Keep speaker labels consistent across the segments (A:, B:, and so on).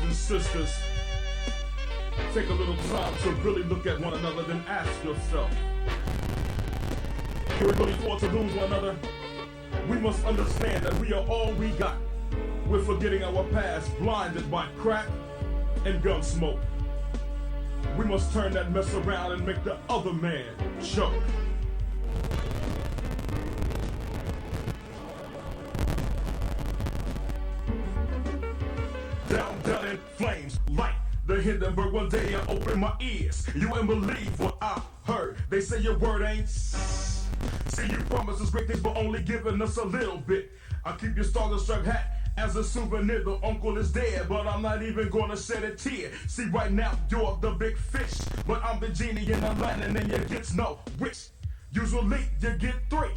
A: and sisters, take a little time to really look at one another, then ask yourself, can we really afford to lose one another? We must understand that we are all we got. We're forgetting our past, blinded by crack and gun smoke. We must turn that mess around and make the other man choke. Down in flames, like the Hindenburg. One day I opened my ears. You wouldn't believe what I heard. They say your word ain't. See, you promised us great things, but only giving us a little bit. I keep your Star-Struck hat as a souvenir. The uncle is dead, but I'm not even gonna shed a tear. See, right now you're the big fish, but I'm the genie in the lantern, and you get no wish. Usually you get 3,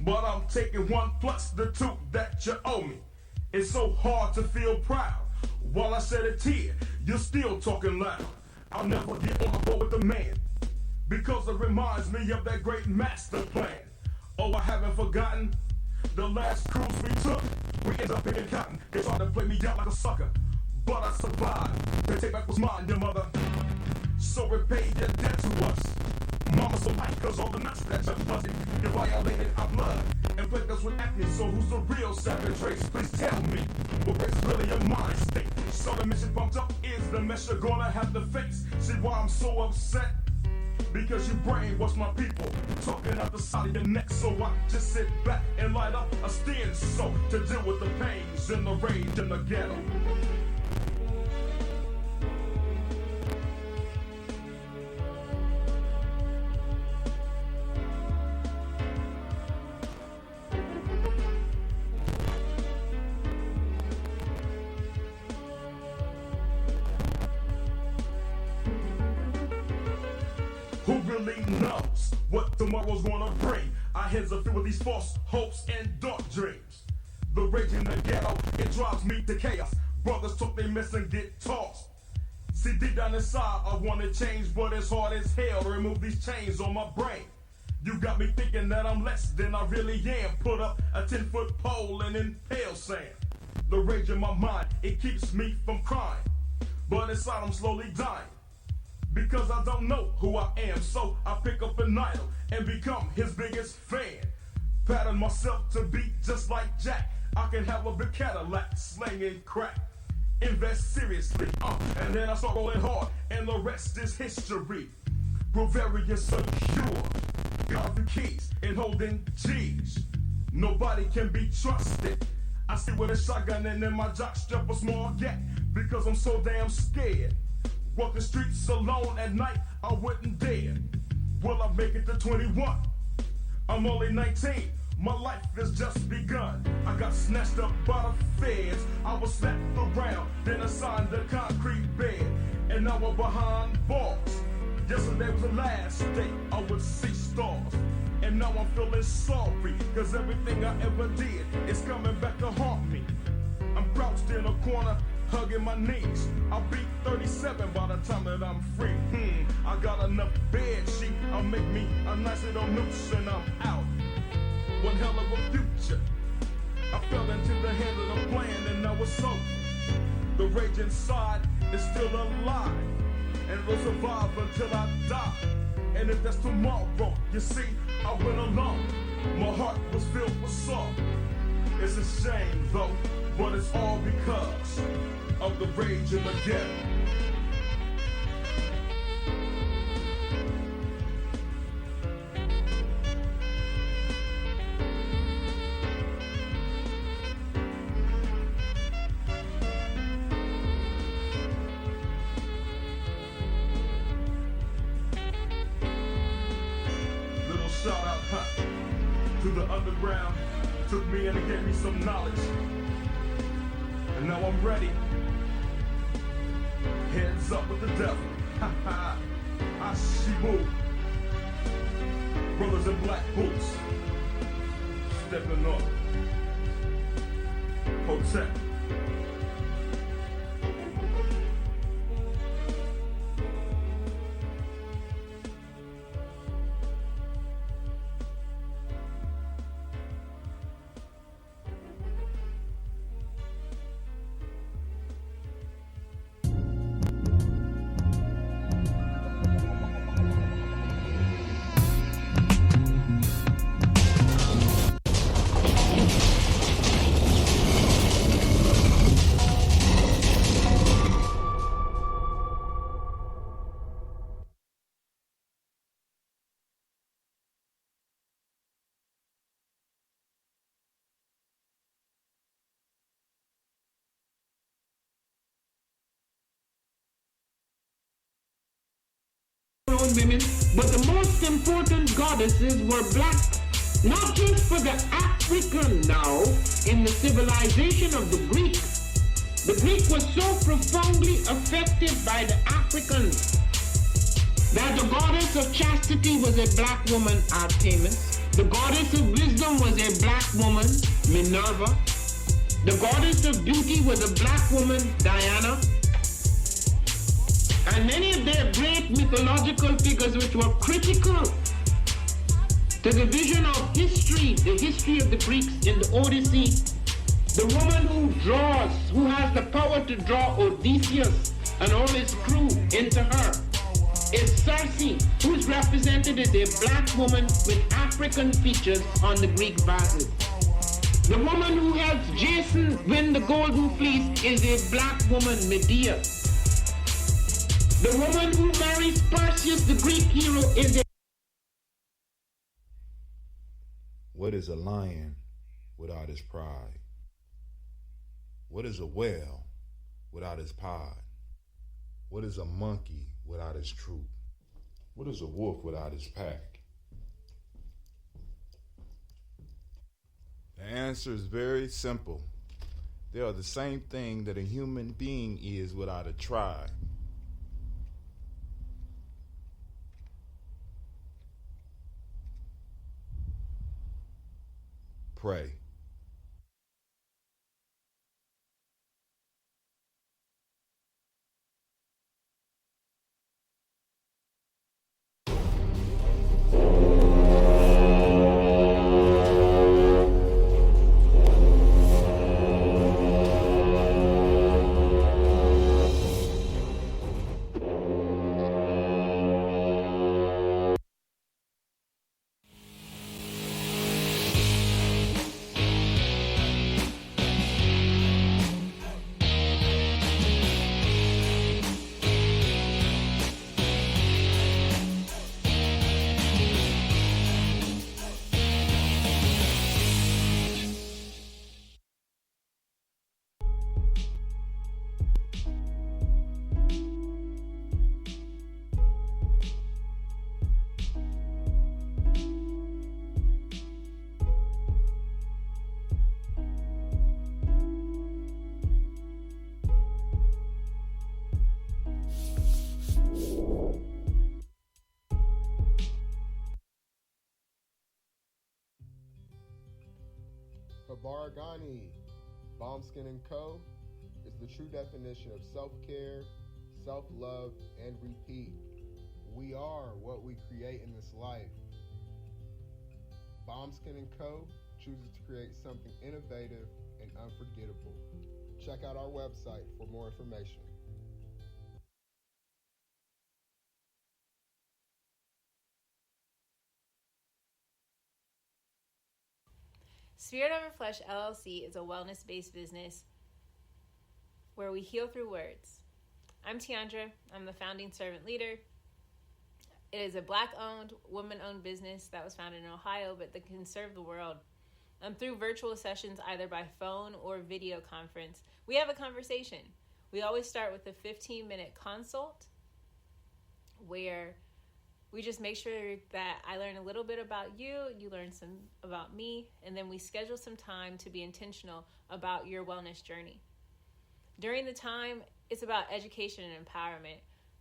A: but I'm taking 1 plus the 2 that you owe me. It's so hard to feel proud. While I shed a tear, you're still talking loud. I'll never get on board with the man, because it reminds me of that great master plan. Oh, I haven't forgotten the last cruise we took. We ended up picking cotton. They tried to play me out like a sucker, but I survived. They take back what's mine, your mother. So repay your debt to us. Mama so light, cause all the nuts that you busted, you violated our blood and plagued us with acne. So who's the real savage race? Please tell me, what race is really your mind state? So the mission pumped up is the mess you're gonna have to face. See why I'm so upset? Because you brainwash my people, talking out the side of your neck. So I just sit back and light up a steam so to deal with the pains and the rage in the ghetto. Who really knows what tomorrow's gonna bring? Our heads are filled with these false hopes and dark dreams. The rage in the ghetto, it drives me to chaos. Brothers talk they mess and get tossed. See, deep down inside, I wanna change, but it's hard as hell to remove these chains on my brain. You got me thinking that I'm less than I really am. Put up a 10-foot pole and impale sand. The rage in my mind, it keeps me from crying, but inside I'm slowly dying. Because I don't know who I am, so I pick up an idol and become his biggest fan. Pattern myself to be just like Jack. I can have a big Cadillac, slinging crack. Invest seriously, and then I start rolling hard, and the rest is history. Grow very secure, got the keys and holding G's. Nobody can be trusted. I see with a shotgun and in my jockstrap a small gap, because I'm so damn scared. Walk the streets alone at night, I wouldn't dare. Will I make it to 21? I'm only 19, my life has just begun. I got snatched up by the feds, I was slapped around, then assigned a concrete bed, and now I'm behind bars. Yesterday was the last day I would see stars, and now I'm feeling sorry, cause everything I ever did is coming back to haunt me. I'm crouched in a corner, hugging my knees. I'll be 37 by the time that I'm free. I got enough bed sheet, I'll make me a nice little noose and I'm out. One hell of a future. I fell into the hand of the plan and now it's over. The rage inside is still alive, and it'll survive until I die. And if that's tomorrow, you see, I went alone. My heart was filled with sorrow. It's a shame though, but it's all because of the rage in the ghetto. Little shout out, to the underground. Took me and it gave me some knowledge. And now I'm ready. Heads up with the devil. Ha ha. Ashibu. Brothers in black boots. Stepping up. Hotep.
B: women, but the most important goddesses were black, not just for the African now in the civilization of the Greek. The Greek was so profoundly affected by the Africans that the goddess of chastity was a black woman, Artemis. The goddess of wisdom was a black woman, Minerva. The goddess of beauty was a black woman, Diana. And many of their great mythological figures which were critical to the vision of history, the history of the Greeks in the Odyssey. The woman who has the power to draw Odysseus and all his crew into her is Circe, who is represented as a black woman with African features on the Greek vases. The woman who helps Jason win the Golden Fleece is a black woman, Medea. The woman who marries Perseus, the Greek hero, is a...
C: What is a lion without his pride? What is a whale without his pod? What is a monkey without his troop? What is a wolf without his pack? The answer is very simple. They are the same thing that a human being is without a tribe. Pray.
D: Baragani, Bombskin & Co. is the true definition of self-care, self-love, and repeat. We are what we create in this life. Bombskin & Co. chooses to create something innovative and unforgettable. Check out our website for more information.
E: Spirit Over Flesh LLC is a wellness-based business where we heal through words. I'm Tiandra. I'm the founding servant leader. It is a Black-owned, woman-owned business that was founded in Ohio, but that can serve the world. Through virtual sessions, either by phone or video conference, we have a conversation. We always start with a 15-minute consult where we just make sure that I learn a little bit about you, you learn some about me, and then we schedule some time to be intentional about your wellness journey. During the time, it's about education and empowerment.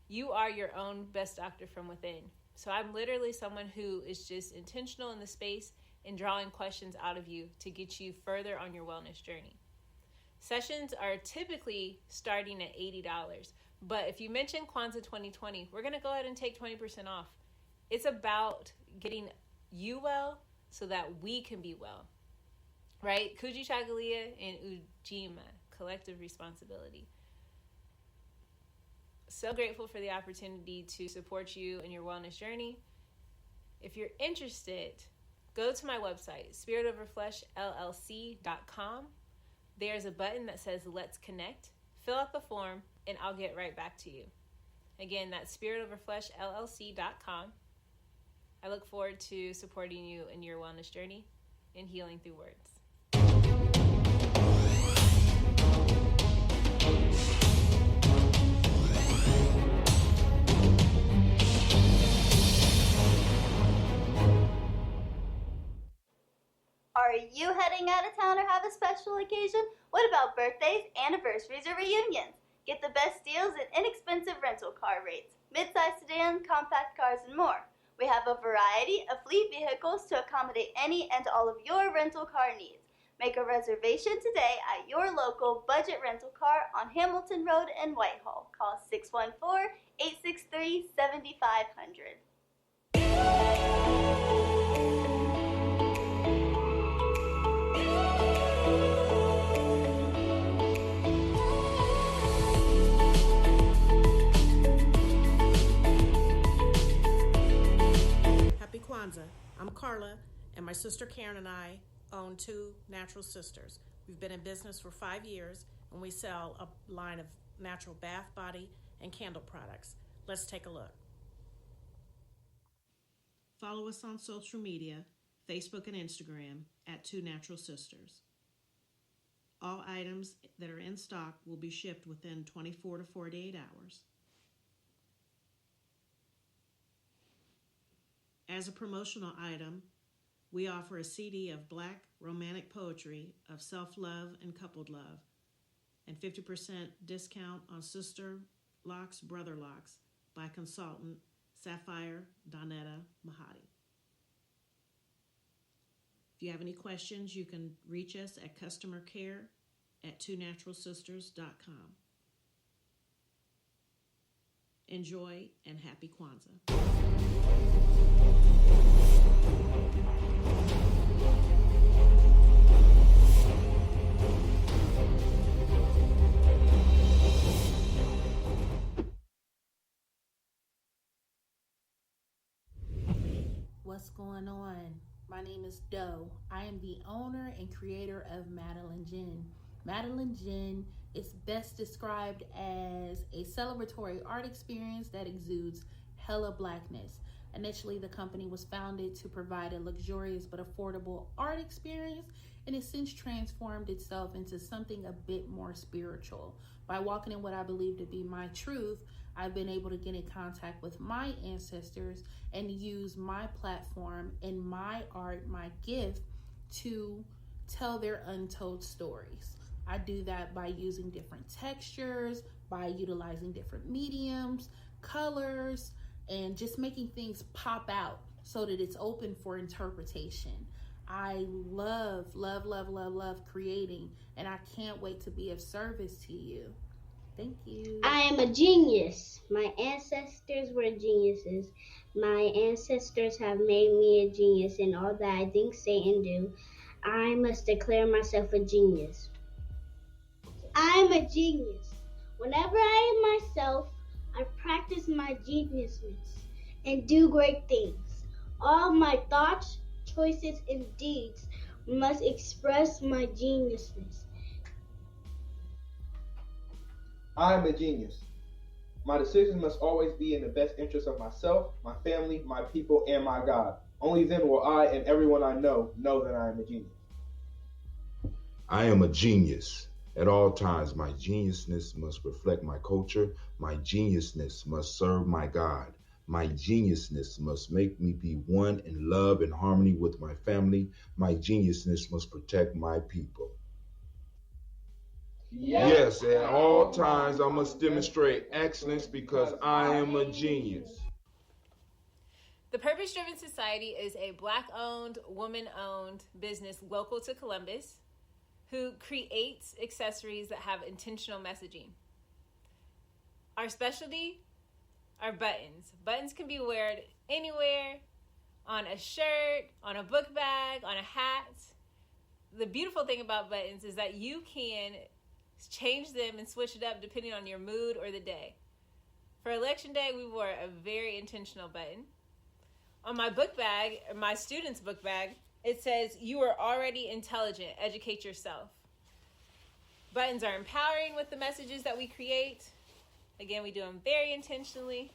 E: You are your own best doctor from within. So I'm literally someone who is just intentional in the space and drawing questions out of you to get you further on your wellness journey. Sessions are typically starting at $80, but if you mention Kwanzaa 2020, we're going to go ahead and take 20% off. It's about getting you well so that we can be well, right? Kuji Chagalia and Ujima, collective responsibility. So grateful for the opportunity to support you in your wellness journey. If you're interested, go to my website, spiritoverfleshllc.com. There's a button that says Let's Connect. Fill out the form and I'll get right back to you. Again, that's spiritoverfleshllc.com. I look forward to supporting you in your wellness journey and healing through words.
F: Are you heading out of town or have a special occasion? What about birthdays, anniversaries, or reunions? Get the best deals and inexpensive rental car rates, mid-size sedans, compact cars, and more. We have a variety of fleet vehicles to accommodate any and all of your rental car needs. Make a reservation today at your local budget rental car on Hamilton Road in Whitehall. Call 614-863-7500.
G: Happy Kwanzaa. I'm Carla, and my sister Karen and I own Two Natural Sisters. We've been in business for 5 years, and we sell a line of natural bath, body, and candle products. Let's take a look. Follow us on social media, Facebook and Instagram, at Two Natural Sisters. All items that are in stock will be shipped within 24 to 48 hours. As a promotional item, we offer a CD of Black romantic poetry of self-love and coupled love, and 50% discount on Sister Locks, Brother Locks by consultant Sapphire Donetta Mahadi. If you have any questions, you can reach us at customercare@twonaturalsisters.com. Enjoy and happy Kwanzaa.
H: What's going on? My name is Doe. I am the owner and creator of Madeline Gin. Madeline Gin is best described as a celebratory art experience that exudes hella blackness. Initially, the company was founded to provide a luxurious but affordable art experience, and has since transformed itself into something a bit more spiritual. By walking in what I believe to be my truth, I've been able to get in contact with my ancestors and use my platform and my art, my gift, to tell their untold stories. I do that by using different textures, by utilizing different mediums, colors, and just making things pop out so that it's open for interpretation. I love creating, and I can't wait to be of service to you. Thank you.
I: I am a genius. My ancestors were geniuses. My ancestors have made me a genius in all that I think, say, and do. I must declare myself a genius. I am a genius. Whenever I am myself, I practice my geniusness and do great things. All my thoughts, choices, and deeds must express my geniusness.
J: I am a genius. My decisions must always be in the best interest of myself, my family, my people, and my God. Only then will I and everyone I know that I am a genius.
C: I am a genius. At all times, my geniusness must reflect my culture. My geniusness must serve my God. My geniusness must make me be one in love and harmony with my family. My geniusness must protect my people. Yes, at all times I must demonstrate excellence because I am a genius.
E: The Purpose Driven Society is a Black-owned, woman-owned business local to Columbus who creates accessories that have intentional messaging. Our specialty are buttons. Buttons can be worn anywhere, on a shirt, on a book bag, on a hat. The beautiful thing about buttons is that you can change them and switch it up depending on your mood or the day. For Election Day, we wore a very intentional button. On my book bag, my student's book bag, it says, "You are already intelligent, educate yourself." Buttons are empowering with the messages that we create. Again, we do them very intentionally.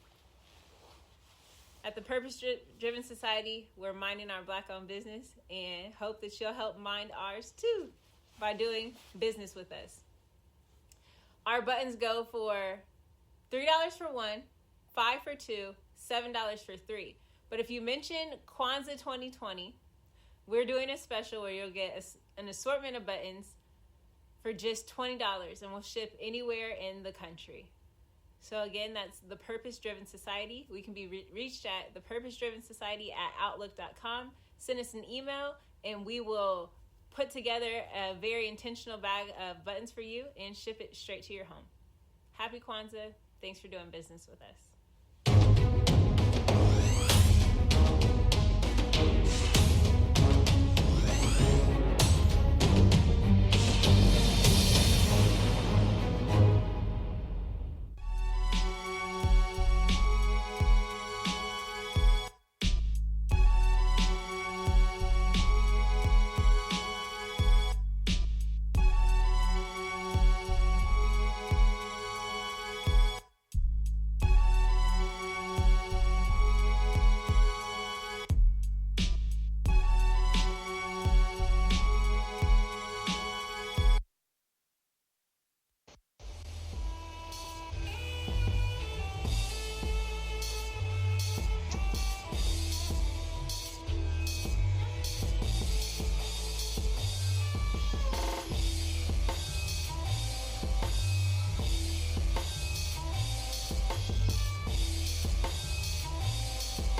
E: At the Purpose Driven Society, we're minding our Black-owned business and hope that you'll help mind ours too by doing business with us. Our buttons go for $3 for one, $5 for two, $7 for three. But if you mention Kwanzaa 2020, we're doing a special where you'll get an assortment of buttons for just $20, and we'll ship anywhere in the country. So again, that's the Purpose Driven Society. We can be reached at thepurposedrivensociety@outlook.com. Send us an email, and we will put together a very intentional bag of buttons for you and ship it straight to your home. Happy Kwanzaa. Thanks for doing business with us.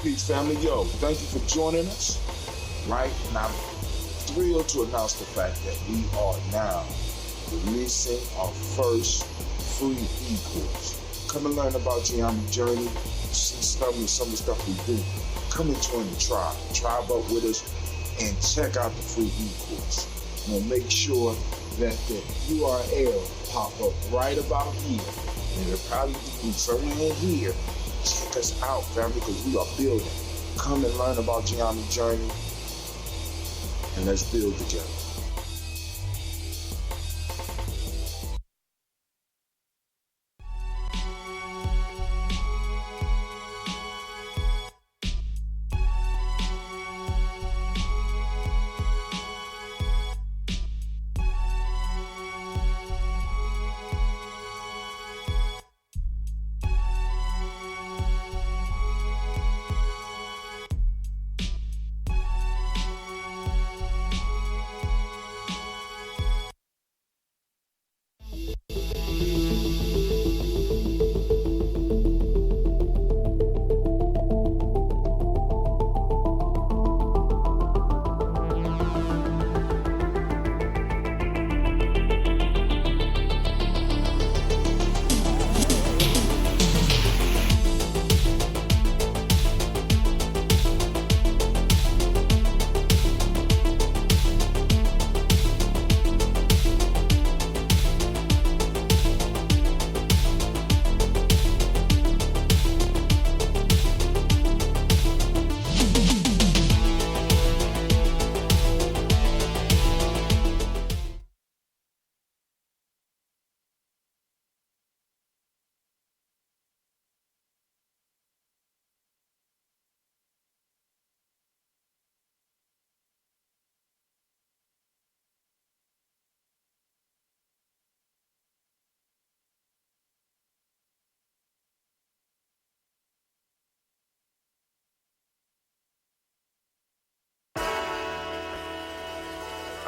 K: Peace, family. Yo, thank you for joining us. Right? And I'm thrilled to announce the fact that we are now releasing our first free e-course. Come and learn about Gye-Nyame journey, see some of the stuff we do. Come and join the tribe. Tribe up with us and check out the free e-course. We'll make sure that the URL pop up right about here. And it'll probably be somewhere in here. Check us out, family, because we are building. Come and learn about Gye-Nyame journey, and let's build together.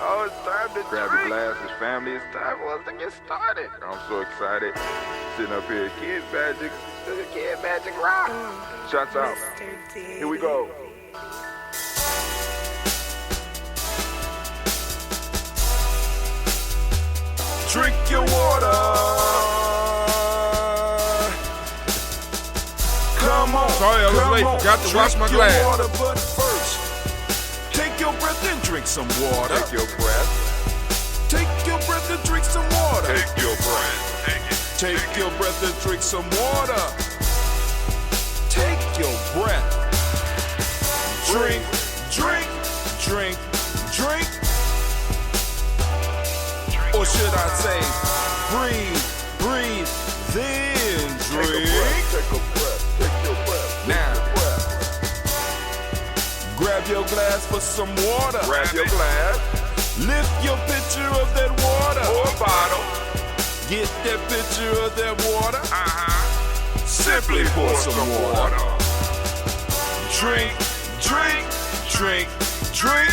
L: Oh, it's time to grab your glasses, family. It's time for us to get started. I'm so excited. Sitting up here, Kid Magic Rock. Shots out. Here we go. Drink your water. Come on.
M: Sorry, I was late. Forgot to wash my glass.
L: Water, but first, take your breath and drink some water.
M: Take your breath.
L: Take your breath and drink some water.
M: Take your breath.
L: Take your breath and drink some water. Take your breath. Drink, drink, drink, drink. Or should I say, breathe, breathe, then drink.
M: Take a breath. Take your breath.
L: Now, grab your glass for some water.
M: Grab your glass.
L: Lift your pitcher of that water.
M: Or a bottle.
L: Get that pitcher of that water.
M: Simply pour some water.
L: Drink, drink, drink, drink.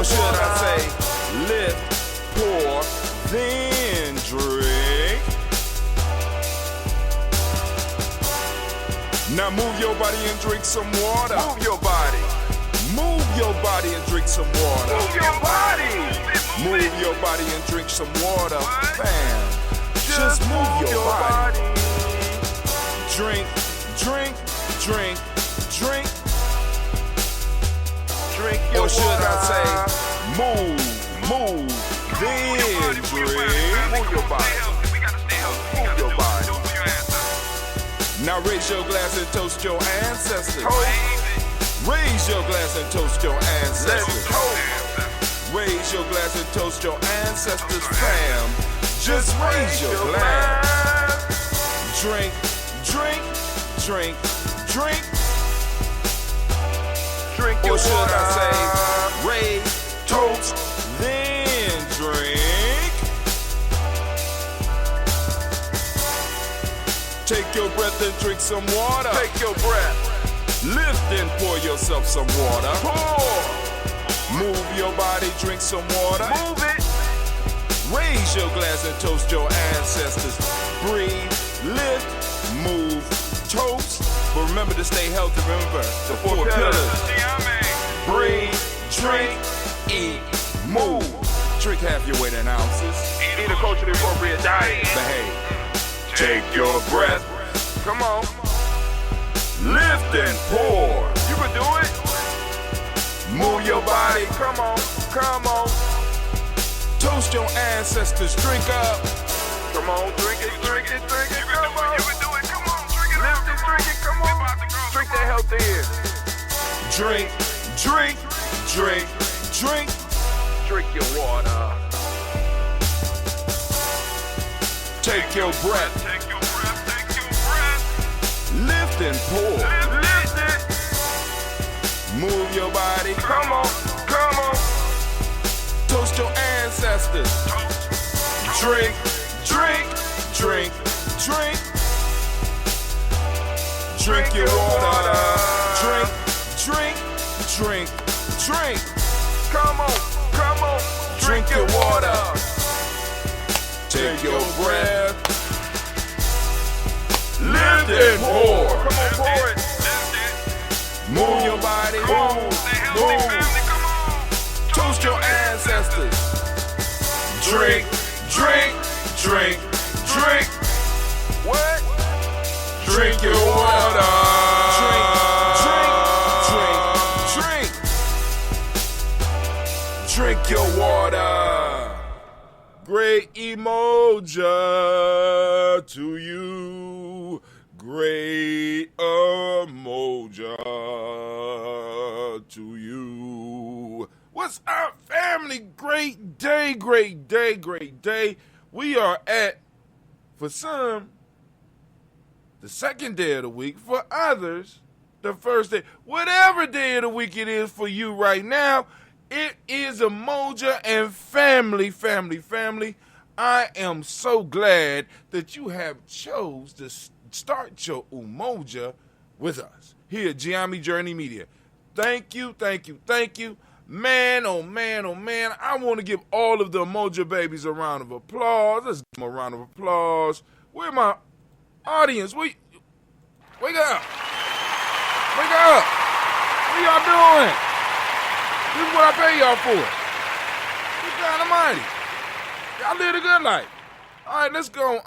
L: Or should I say, lift, pour, then drink? Now move your body and drink some water.
M: Move your body.
L: Move your body and drink some water.
M: Move your body.
L: Move your body and drink some water. Bam. Just move your body. Drink, drink, drink, drink.
M: Drink your
L: or should
M: water.
L: I say, move, then drink.
M: Move your body. Move your body.
L: Now raise your glass and toast your ancestors. Raise your glass and toast your ancestors. Raise your glass and toast your ancestors, fam. Just raise your glass. Drink, drink, drink, drink.
M: Drink your
L: or should
M: water.
L: I say, raise, toast, then drink. Take your breath and drink some water.
M: Take your breath.
L: Lift and pour yourself some water.
M: Pour.
L: Move your body, drink some water.
M: Move it.
L: Raise your glass and toast your ancestors. Breathe, lift, move, toast. But remember to stay healthy. Remember the four pillars. Breathe, drink, eat, move. Drink half your weight in ounces.
M: Eat a culturally appropriate diet.
L: Behave. Take your breath.
M: Come on.
L: Lift and pour.
M: You can do it.
L: Move your body.
M: Come on. Come on.
L: Toast your ancestors. Drink up.
M: Come on. Drink it. Drink it. Drink it. Come on. You can do it. Come on. Drink it. Lift it. Drink it. Come on. Drink that health in.
L: Drink, drink, drink, drink.
M: Drink your water.
L: Take your breath.
M: Take your breath. Take your breath.
L: Lift and pour.
M: Lift it.
L: Move your body.
M: Come on. Come on.
L: Toast your ancestors. Drink, drink, drink, drink. Drink your water. Drink, drink, drink, drink.
M: Come on. Come on.
L: Drink your water. Take your breath. Lift and pour.
M: Come on, pour it.
L: Move your body. Move. Toast your ancestors. Drink, drink, drink, drink.
M: What?
L: Drink your water. Drink, drink, drink, drink. Drink your water. Great Umoja to you. Great Umoja to you. What's up, family? Great day, great day, great day. We are at, for some, the second day of the week. For others, the first day. Whatever day of the week it is for you right now, it is Umoja and family. I am so glad that you have chose to start your Umoja with us here at Gye-Nyame Journey Media. Thank you. Man, oh man, oh man. I want to give all of the Umoja babies a round of applause. Let's give them a round of applause. Where my audience? Wake up. Wake up. What y'all doing? This is what I pay y'all for. Good God Almighty. Y'all live a good life. All right, let's go.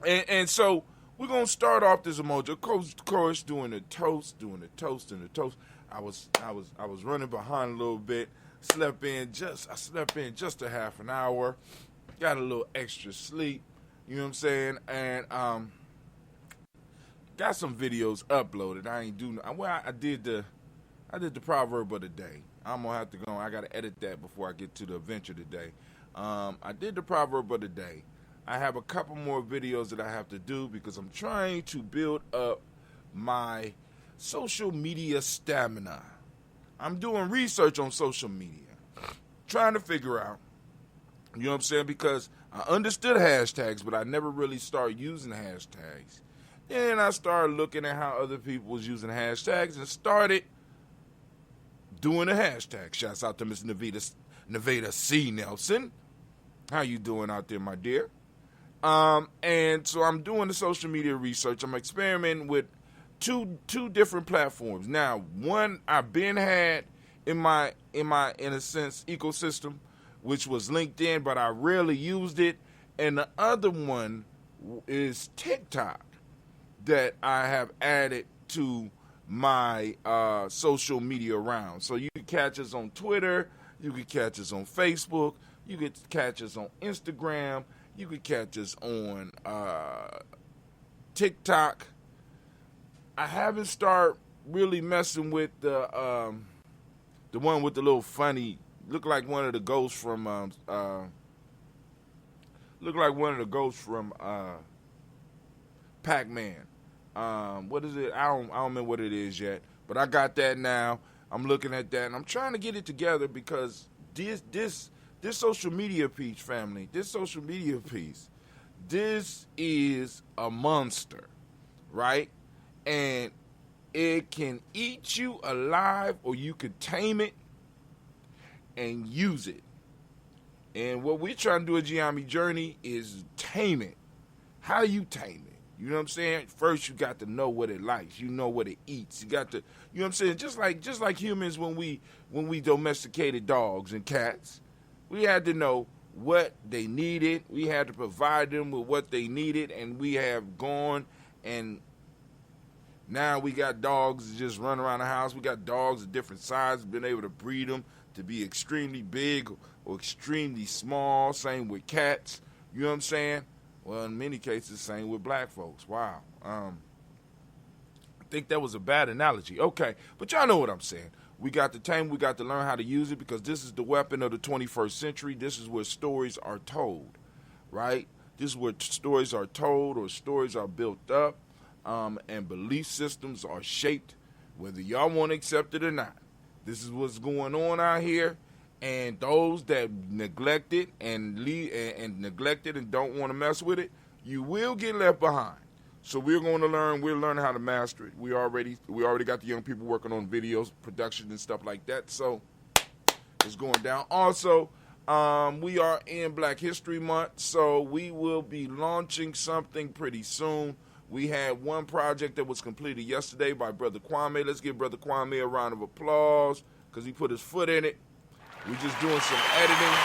L: And so we're gonna start off this Umoja, of course, doing the toast. I was running behind a little bit. I slept in just a half an hour. Got a little extra sleep. You know what I'm saying? And got some videos uploaded. I did the proverb of the day. I'm gonna have to go. I gotta edit that before I get to the adventure today. I did the proverb of the day. I have a couple more videos that I have to do because I'm trying to build up my social media stamina. I'm doing research on social media, trying to figure out, you know what I'm saying, because I understood hashtags, but I never really started using hashtags. Then I started looking at how other people was using hashtags and started
K: doing a hashtag. Shouts out to Miss Nevada C. Nelson. How you doing out there, my dear? And so I'm doing the social media research. I'm experimenting with two different platforms. Now, one I've been had in a sense ecosystem, which was LinkedIn, but I rarely used it. And the other one is TikTok that I have added to my social media round. So you can catch us on Twitter, you can catch us on Facebook, you can catch us on Instagram, you can catch us on TikTok. I haven't started really messing with the one with the little funny, look like one of the ghosts from Pac-Man. What is it? I don't remember what it is yet, but I got that now. I'm looking at that, and I'm trying to get it together because this social media piece, family, this is a monster, right? And it can eat you alive, or you could tame it and use it. And what we're trying to do at Gye-Nyame Journey is tame it. How you tame it? You know what I'm saying? First, you got to know what it likes. You know what it eats. You got to, you know what I'm saying? Just like humans, when we domesticated dogs and cats, we had to know what they needed. We had to provide them with what they needed, and we have gone and now we got dogs that just run around the house. We got dogs of different sizes, been able to breed them to be extremely big or extremely small. Same with cats. You know what I'm saying? Well, in many cases, same with black folks. Wow. I think that was a bad analogy. Okay, but y'all know what I'm saying. We got to tame, we got to learn how to use it, because this is the weapon of the 21st century. This is where stories are told, right? This is where stories are told or stories are built up, and belief systems are shaped, whether y'all want to accept it or not. This is what's going on out here. And those that neglect it and neglect it and don't want to mess with it, you will get left behind. So we're going to learn. We're learning how to master it. We already got the young people working on videos, production, and stuff like that. So it's going down. Also, we are in Black History Month, so we will be launching something pretty soon. We had one project that was completed yesterday by Brother Kwame. Let's give Brother Kwame a round of applause because he put his foot in it. We're just doing some editing.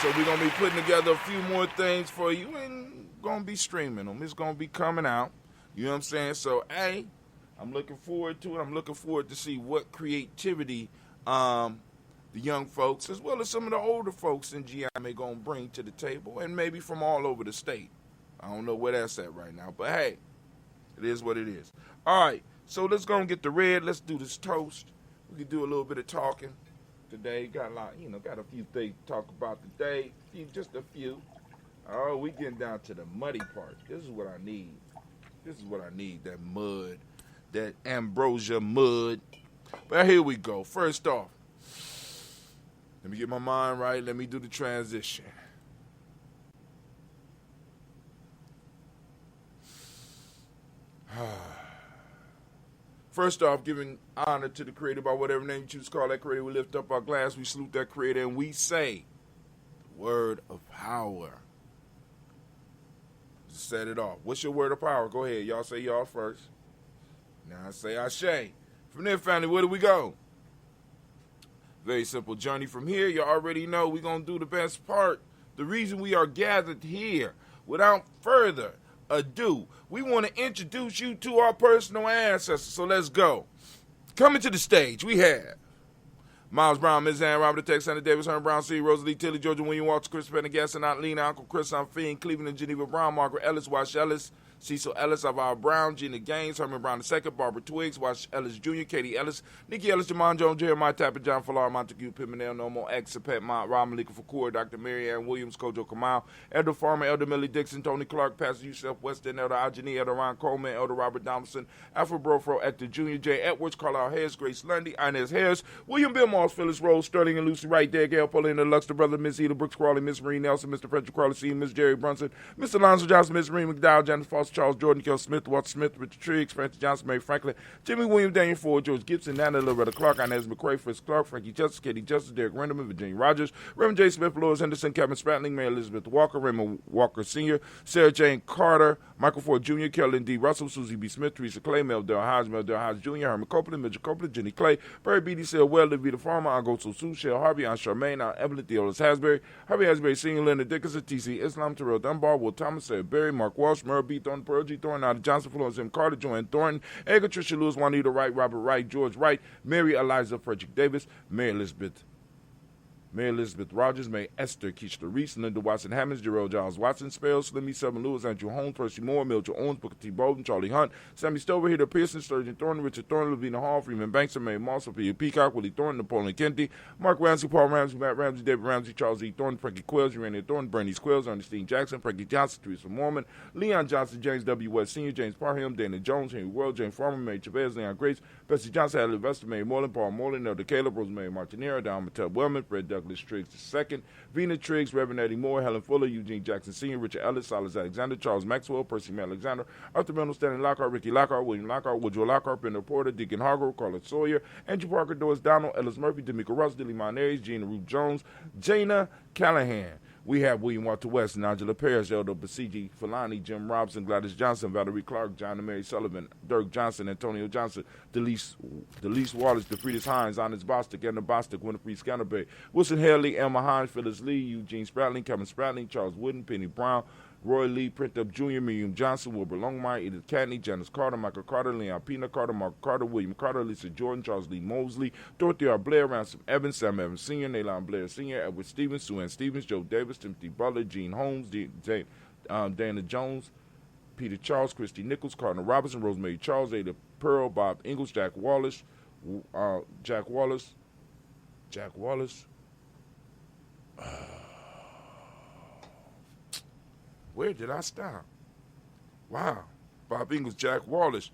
K: So we're going to be putting together a few more things for you and going to be streaming them. It's going to be coming out. You know what I'm saying? So, hey, I'm looking forward to it. I'm looking forward to see what creativity the young folks, as well as some of the older folks in Gye-Nyame, going to bring to the table, and maybe from all over the state. I don't know where that's at right now, but hey, it is what it is. All right, so let's go and get the red. Let's do this toast. We can do a little bit of talking today. Got a lot, got a few things to talk about today. Just a few. Oh, we getting down to the muddy part. This is what I need. That mud, that ambrosia mud. But here we go. First off, let me get my mind right. Let me do the transition. First off, giving honor to the Creator by whatever name you choose to call that Creator. We lift up our glass, we salute that Creator, and we say the word of power. Set it off. What's your word of power? Go ahead. Y'all say y'all first. Now I say Ashe. From there, family, where do we go? Very simple journey from here. You already know we're going to do the best part. The reason we are gathered here, without further ado, we want to introduce you to our personal ancestors. So let's go. Coming to the stage, we have Miles Brown, Ms. Ann, Robert the Texan, Davis, Herman Brown, C. Rosalie, Tilly, Georgia, William Walters, Chris Pendergast, and Aunt Lena, Uncle Chris, Aunt Fiend, Cleveland and Geneva Brown, Margaret Ellis, Wash Ellis, Cecil Ellis, Alvaro Brown, Gina Gaines, Herman Brown II, Barbara Twiggs, Wash Ellis Jr., Katie Ellis, Nikki Ellis, Jamon Jones, Jeremiah Tapper, John Fallar, Montague, Pimenel, Nomo, X, Pet Mont, Rob Malika Fakur, Dr. Mary Ann Williams, Kojo Kamal, Elder Farmer, Elder Millie Dixon, Tony Clark, Pastor Yusef Weston, Elder Ajani, Elder Ron Coleman, Elder Robert Donaldson, Alfred Brofro, Hector Jr., J. Edwards, Carlisle Harris, Grace Lundy, Inez Harris, William Bill Moss, Phyllis Rose, Sterling and Lucy Wright, there, Gail Paulina, Luxter Brother, Miss Eda Brooks Crawley, Miss Marie Nelson, Mr. Frederick Crawley, C. Miss Jerry Brunson, Mr. Alonzo Johnson, Miss Marie McDowell, Janice Foster,
N: Charles Jordan, Kel Smith, Walter Smith, Richard Triggs, Francis Johnson, Mary Franklin, Jimmy Williams, Daniel Ford, George Gibson, Nana Loretta Clark, Inez McCray, Fritz Clark, Frankie Justice, Katie Justice, Derek Renderman, Virginia Rogers, Reverend J. Smith, Lois Henderson, Kevin Spratling, Mary Elizabeth Walker, Raymond Walker Sr., Sarah Jane Carter, Michael Ford Jr., Kelly D. Russell, Susie B. Smith, Teresa Clay, Mel Del Hodge Jr., Herman Copeland, Mitchell Copeland, Jenny Clay, Barry B.D. Sale, Well, Livita Farmer, Ango Sue, Shell Harvey, Aunt Charmaine, Aunt Evelyn, Theolis Hasbury, Harvey Hasbury Sr., Leonard Dickinson, T.C. Islam, Terrell Dunbar, Will Thomas, Sarah Berry, Mark Walsh, Merle B. Thornton, Pearl G. Thornton, Nada Johnson, Florence M. Carter, Joanne Thornton, Edgar Tricia Lewis, Juanita Wright, Robert Wright, George Wright, Mary Eliza Frederick Davis, Mary Elizabeth Rogers, May Esther Keishla Reese, Linda Watson Hammonds, Jarrell Giles Watson, Spells, Slimmy Seven Lewis, Andrew Holmes, Percy Moore, Mildred Owens, Booker T. Bolden, Charlie Hunt, Sammy Stover, Hitter Pearson, Sturgeon Thornton, Richard Thornton, Lavina Hall, Freeman Banks, May Moss, Sophia Peacock, Willie Thornton, Napoleon Kennedy, Mark Ramsey, Paul Ramsey, Matt Ramsey, David Ramsey, Charles E. Thornton, Frankie Quills, Urania Thornton, Bernie Squills, Ernestine Jackson, Frankie Johnson, Teresa Mormon, Leon Johnson, James W. West Sr., James Parham, Dana Jones, Henry World, James Farmer, Mary Chavez, Leon Grace, Bessie Johnson, Adelaide Vester, Mary Moreland, Paul Moreland, Nelda Caleb, Rosemary Martinero, Don Mattel Wellman, Fred Douglas Triggs II, Vina Triggs, Reverend Eddie Moore, Helen Fuller, Eugene Jackson Sr., Richard Ellis, Silas Alexander, Charles Maxwell, Percy Matt Alexander, Arthur Mendel, Stanley Lockhart, Ricky Lockhart, William Lockhart, Woodrow Lockhart, Bender Porter, Deacon Hargrove, Carla Sawyer, Andrew Parker, Doris Donald, Ellis Murphy, D'Amico Russ, Dilly Monares, Gina Ruth Jones, Jana Callahan. We have William Walter West, Angela Parrish, Eldo Basiji, Filani, Jim Robson, Gladys Johnson, Valerie Clark, John and Mary Sullivan, Dirk Johnson, Antonio Johnson, Delise Wallace, DeFriedis Hines, Honest Bostic, Edna Bostic, Winifred Scanterbury, Wilson Haley, Elma Hines, Phyllis Lee, Eugene Spratling, Kevin Spratling, Charles Wooden, Penny Brown, Roy Lee, Print Up Jr., Miriam Johnson, Wilbur Longmire, Edith Catney, Janice Carter, Michael Carter, Leon Pina Carter, Mark Carter, William Carter, Lisa Jordan, Charles Lee Mosley, Dorothy R. Blair, Ransom Evans, Sam Evans Sr., Naylon Blair Sr., Edward Stevens, Sue Ann Stevens, Joe Davis, Timothy Butler, Gene Holmes, Dana Jones, Peter Charles, Christy Nichols, Cardinal Robinson, Rosemary Charles, Ada Pearl, Bob Ingalls, Jack Wallace, where did I stop? Wow. Bob Ingalls, Jack Wallace,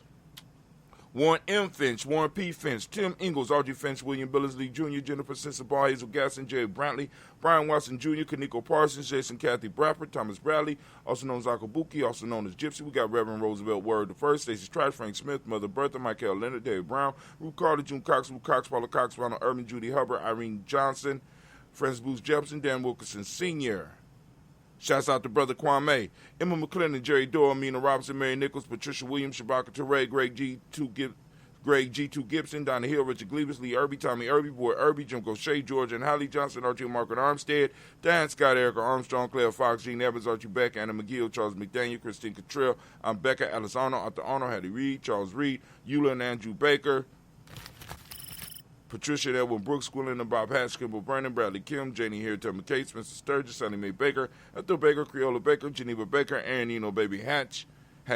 N: Warren M. Finch, Warren P. Finch, Tim Ingalls, Audrey Finch, William Billingsley Jr., Jennifer Sensabaugh, Hazel Gasson, Jerry Brantley, Brian Watson Jr., Kaniko Parsons, Jason Kathy Bradford, Thomas Bradley, also known as Akabuki, also known as Gypsy. We got Reverend Roosevelt Word I, Stacey Strife, Frank Smith, Mother Bertha, Michael Leonard, David Brown, Ruth Carter, June Cox, Ruth Cox, Paula Cox, Ronald Urban, Judy Hubbard, Irene Johnson, Francis Booth Jefferson, Dan Wilkerson Sr., shouts out to Brother Kwame, Emma McClendon, Jerry Doyle, Amina Robinson, Mary Nichols, Patricia Williams, Shabaka Teray, Greg G2 Gibson, Donna Hill, Richard Gleavis, Lee Irby, Tommy Irby, Boy Irby, Jim Gaucher, George and Holly Johnson, Archie Margaret Armstead, Diane Scott, Erica Armstrong, Claire Fox, Gene Evans, Archie Beck, Anna McGill, Charles McDaniel, Christine Cottrell, Becca, Alice Arnold, Arthur Arnold, Hattie Reed, Charles Reed, Eula and Andrew Baker, Patricia and Edwin Brooks, Gwilyn and Bob Hatch, Kimball Brennan, Bradley Kim, Janie Hare, Thelma Cates, Mr. Sturgis, Sonny Mae Baker, Ethel Baker, Creola Baker, Geneva Baker, Aaron Eno Baby Hatch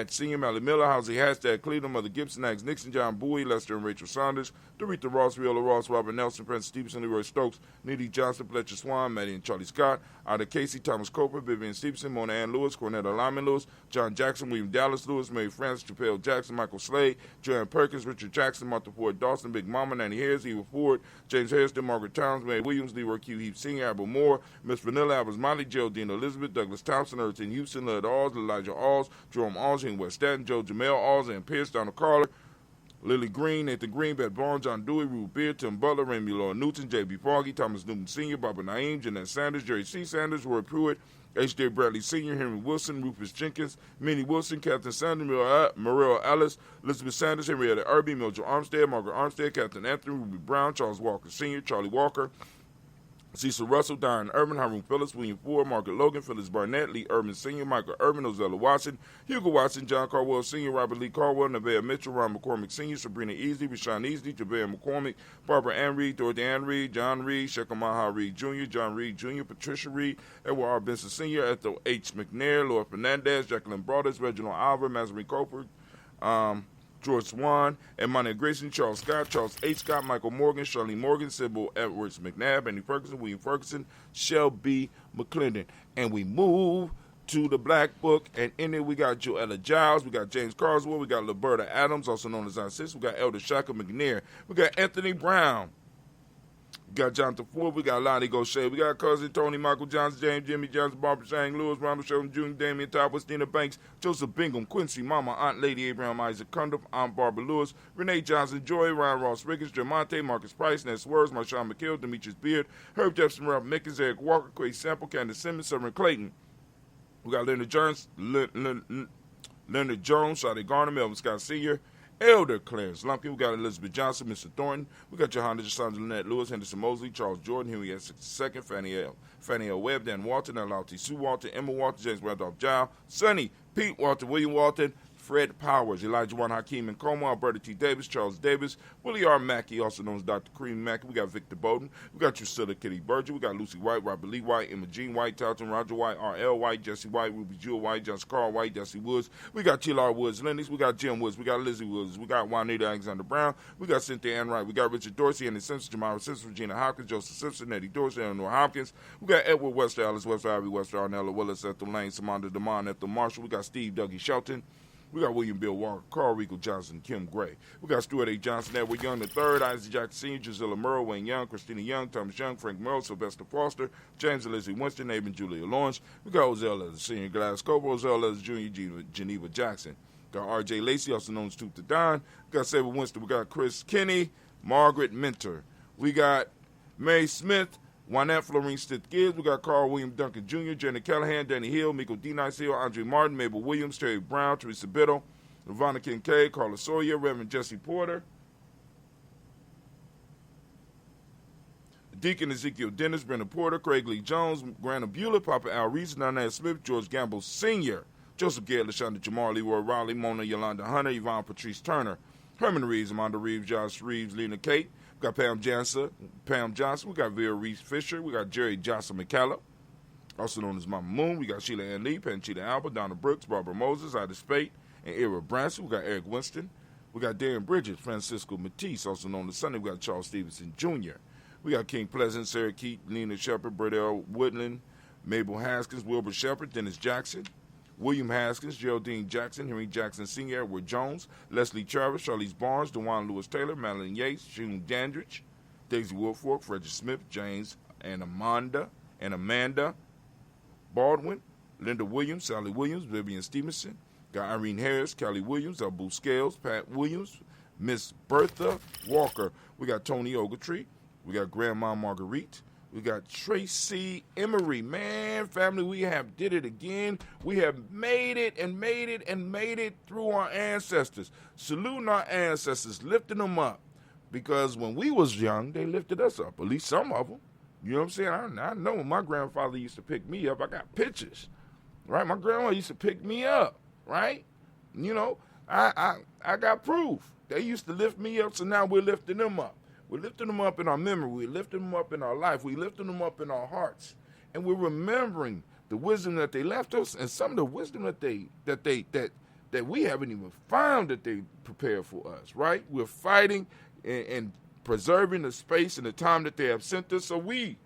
N: Senior, Mally Miller, Housie Hashtag Cleveland, Mother Gibson, Axe Nixon, John Bowie, Lester and Rachel Saunders, Doretha Ross, Viola Ross, Robert Nelson, Prince Stevenson, Leroy Stokes, Needy Johnson, Fletcher Swan, Maddie and Charlie Scott, Ida Casey, Thomas Coper, Vivian Stevenson, Mona Ann Lewis, Cornetta Lyman Lewis, John Jackson, William Dallas Lewis, Mary Francis, Chappelle Jackson, Michael Slade, Joanne Perkins, Richard Jackson, Martha Ford Dawson, Big Mama, Nanny Harris, Eva Ford, James Harrison, Margaret Towns, Mary Williams, Leroy Q. Heap Senior, Abel Moore, Miss Vanilla, Albers Molly, Geraldine Elizabeth, Douglas Thompson, Erton Houston, Led Alls, Elijah Alls, Jerome Alls, and West Staten, Joe Jamel Alls, and Pierce, Donald Carter, Lily Green, Nathan Green, Beth Barnes, John Dewey, Ruth Beard, Tim Butler, Raymond Lord Newton, J.B. Foggy, Thomas Newton Sr., Barbara Naeem, Jeanette Sanders, Jerry C. Sanders, Roy Pruitt, H.J. Bradley Sr., Henry Wilson, Rufus Jenkins, Minnie Wilson, Captain Sanders, Morel Ellis, Elizabeth Sanders, Henrietta Irby, Mildred Armstead, Margaret Armstead, Captain Anthony, Ruby Brown, Charles Walker Sr., Charlie Walker, Cecil Russell, Diane Urban, Hiram Phillips, William Ford, Margaret Logan, Phyllis Barnett, Lee Urban Sr., Michael Urban, Ozella Watson, Hugo Watson, John Carwell Sr., Robert Lee Carwell, Nevaeh Mitchell, Ron McCormick Sr., Sabrina Easley, Rashawn Easley, Javea McCormick, Barbara Ann Reed, Dorothy Ann Reed, John Reed, Shekamaha Reed Jr., John Reed Jr., Patricia Reed, Edward R. Benson Sr., Ethel H. McNair, Laura Fernandez, Jacqueline Broadus, Reginald Alver, Mazarin Coper, George Swan, Emmanuel Grayson, Charles Scott, Charles H. Scott, Michael Morgan, Charlene Morgan, Sybil Edwards McNabb, Andy Ferguson, William Ferguson, Shelby McClendon. And we move to the Black Book, and in it we got Joella Giles, we got James Carswell, we got Liberta Adams, also known as Aunt Sis, we got Elder Shaka McNair, we got Anthony Brown, We got Jonathan Ford. We got Lonnie Gaucher. We got cousin Tony, Michael Johnson, James, Jimmy Johnson, Barbara Shang, Lewis, Ronald Sheldon Jr., Damian Todd, Westina Banks, Joseph Bingham, Quincy, Mama, Aunt Lady Abraham Isaac Cundiff, Aunt Barbara Lewis, Renee Johnson, Joy, Ryan Ross Riggins, Jermonte, Marcus Price, Ness Words, Marshawn McKill, Demetrius Beard, Herb Jefferson, Ralph Mickens, Eric Walker, Quay Sample, Candace Simmons, Severn Clayton. We got Leonard Jones, Leonard Jones, Shadi Garner, Melvin Scott Sr., Elder Clarence Lumpkin. We got Elizabeth Johnson, Mr. Thornton. We got Johanna Jasandra Lynette Lewis, Henderson Mosley, Charles Jordan, Henry S. II, Fannie L. Webb, Dan Walton, Alauti Sue Walton, Emma Walton, James Randolph Giles, Sonny, Pete Walton, William Walton, Fred Powers, Elijah Juan Hakeem and Como, Alberta T. Davis, Charles Davis, Willie R. Mackey, also known as Dr. Cream Mackey. We got Victor Bowden. We got Drusilla Kitty Berger. We got Lucy White, Robert Lee White, Emma Jean White, Talton, Roger White, R.L. White, Jesse White, Ruby Jewel White, Johnson Carl White, Jesse Woods. We got T.L.R. Woods Lennox. We got Jim Woods. We got Lizzie Woods. We got Juanita Alexander Brown. We got Cynthia Ann Wright. We got Richard Dorsey, Andy Simpson, Jamara Simpson, Regina Hopkins, Joseph Simpson, Eddie Dorsey, Eleanor Hopkins. We got Edward Wester, Alice Wester, Ivy Wester, Arnella Willis, Ethel Lane, Samantha DeMond, Ethel Marshall. We got Steve Dougie Shelton. We got William Bill Walker, Carl Rico Johnson, Kim Gray. We got Stuart A. Johnson, Edward Young III, Isaac Jackson Sr., Gisela Murrow, Wayne Young, Christina Young, Thomas Young, Frank Merle, Sylvester Foster, James and Lizzie Winston, Aben Julia Lawrence. We got Ozell Leather Sr., Glasgow, Ozell Leather Jr., Geneva Jackson. Got R.J. Lacey, also known as Tooth to Don. We got Sabre Winston. We got Chris Kinney, Margaret Mentor. We got Mary Smith, Juanette Florine Stith Gibbs. We got Carl William Duncan Jr., Jenny Callahan, Danny Hill, Miko D. Nice Hill, Andre Martin, Mabel Williams, Terry Brown, Teresa Biddle, Ravonna Kincaid, Carla Sawyer, Reverend Jesse Porter, Deacon Ezekiel Dennis, Brenda Porter, Craig Lee Jones, Grant Beulah, Papa Al Reese, Nana Smith, George Gamble Sr., Joseph Gale, LaShonda Jamar, Leroy Riley, Mona Yolanda Hunter, Yvonne Patrice Turner, Herman Reeves, Amanda Reeves, Josh Reeves, Lena Kate. We got Pam Johnson. We got Vera Reese Fisher. We got Jerry Johnson McCallum, also known as Mama Moon. We got Sheila Ann Lee, Panchita Alba, Donna Brooks, Barbara Moses, Ida Spate, and Ira Branson. We got Eric Winston. We got Darren Bridges, Francisco Matisse, also known as Sonny. We got Charles Stevenson Jr. We got King Pleasant, Sarah Keat, Nina Shepard, Burdell Woodland, Mabel Haskins, Wilbur Shepard, Dennis Jackson, William Haskins, Geraldine Jackson, Henry Jackson Sr., Edward Jones, Leslie Travis, Charlize Barnes, DeJuan Lewis Taylor, Madeline Yates, June Dandridge, Daisy Woodfork, Frederick Smith, James and Amanda Baldwin, Linda Williams, Sally Williams, Vivian Stevenson. Got Irene Harris, Kelly Williams, Abu Scales, Pat Williams, Miss Bertha Walker. We got Tony Ogletree. We got Grandma Marguerite. We got Tracy Emery. Man, family, we have did it again. We have made it and made it and made it through our ancestors. Saluting our ancestors, lifting them up. Because when we was young, they lifted us up, at least some of them. You know what I'm saying? I know when my grandfather used to pick me up. I got pictures, right? My grandma used to pick me up, right? You know, I got proof. They used to lift me up, so now we're lifting them up. We're lifting them up in our memory. We're lifting them up in our life. We're lifting them up in our hearts. And we're remembering the wisdom that they left us and some of the wisdom that we haven't even found that they prepared for us, right? We're fighting and preserving the space and the time that they have sent us. So we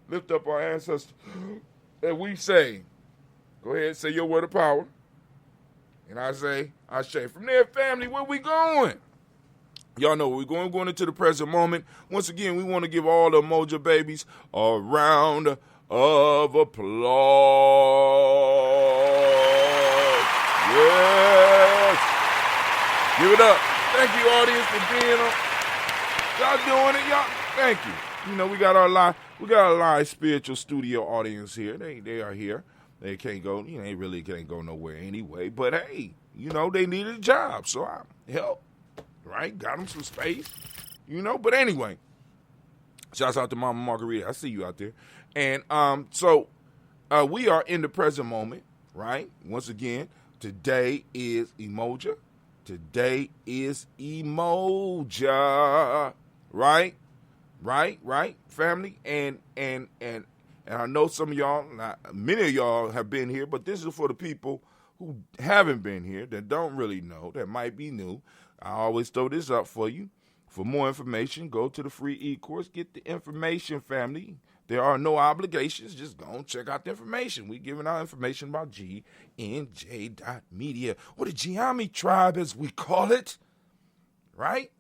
N: lift up our ancestors and we say, go ahead, say your word of power. And I say, Ashe. From there, family, where we going? Y'all know where we're going. We're going into the present moment. Once again, we want to give all the Umoja babies a round of applause. Yes. Give it up. Thank you, audience, for being on. Y'all doing it, y'all. Thank you. You know, we got our live spiritual studio audience here. They are here. They can't go, you know, they really can't go nowhere anyway. But hey, you know, they needed a job, so I helped. Right? Got them some space, you know. But anyway, shouts out to Mama Margarita. I see you out there. And so we are in the present moment, right? Once again, today is Umoja. Today is Umoja. Right? Right, family. And I know some of y'all, many of y'all have been here, but this is for the people who haven't been here, that don't really know, that might be new. I always throw this up for you. For more information, go to the free e-course. Get the information, family. There are no obligations. Just go and check out the information. We're giving out information about GNJ.media, or the Gye-Nyame tribe, as we call it. Right?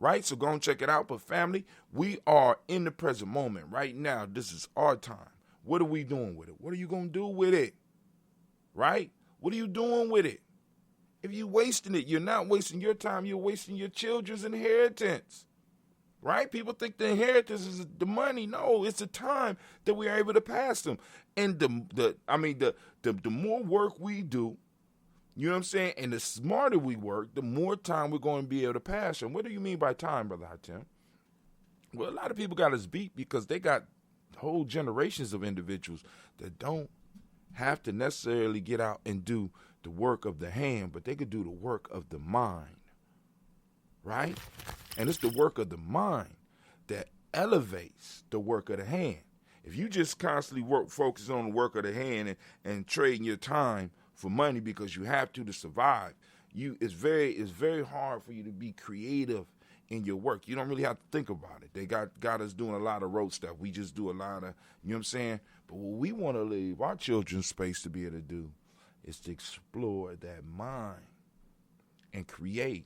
N: right? So go and check it out. But family, we are in the present moment right now. This is our time. What are we doing with it? What are you going to do with it? Right? What are you doing with it? If you're wasting it, you're not wasting your time. You're wasting your children's inheritance. Right? People think the inheritance is the money. No, it's the time that we are able to pass them. And the more work we do, you know what I'm saying, and the smarter we work, the more time we're going to be able to pass them. What do you mean by time, Brother Hatem? Well, a lot of people got us beat because they got whole generations of individuals that don't have to necessarily get out and do the work of the hand, but they could do the work of the mind, right? And it's the work of the mind that elevates the work of the hand. If you just constantly focus on the work of the hand and trading your time for money because you have to survive, it's very hard for you to be creative in your work. You don't really have to think about it. They got us doing a lot of rote stuff. We just do a lot of, you know what I'm saying? But what we want to leave our children space to be able to do is to explore that mind and create.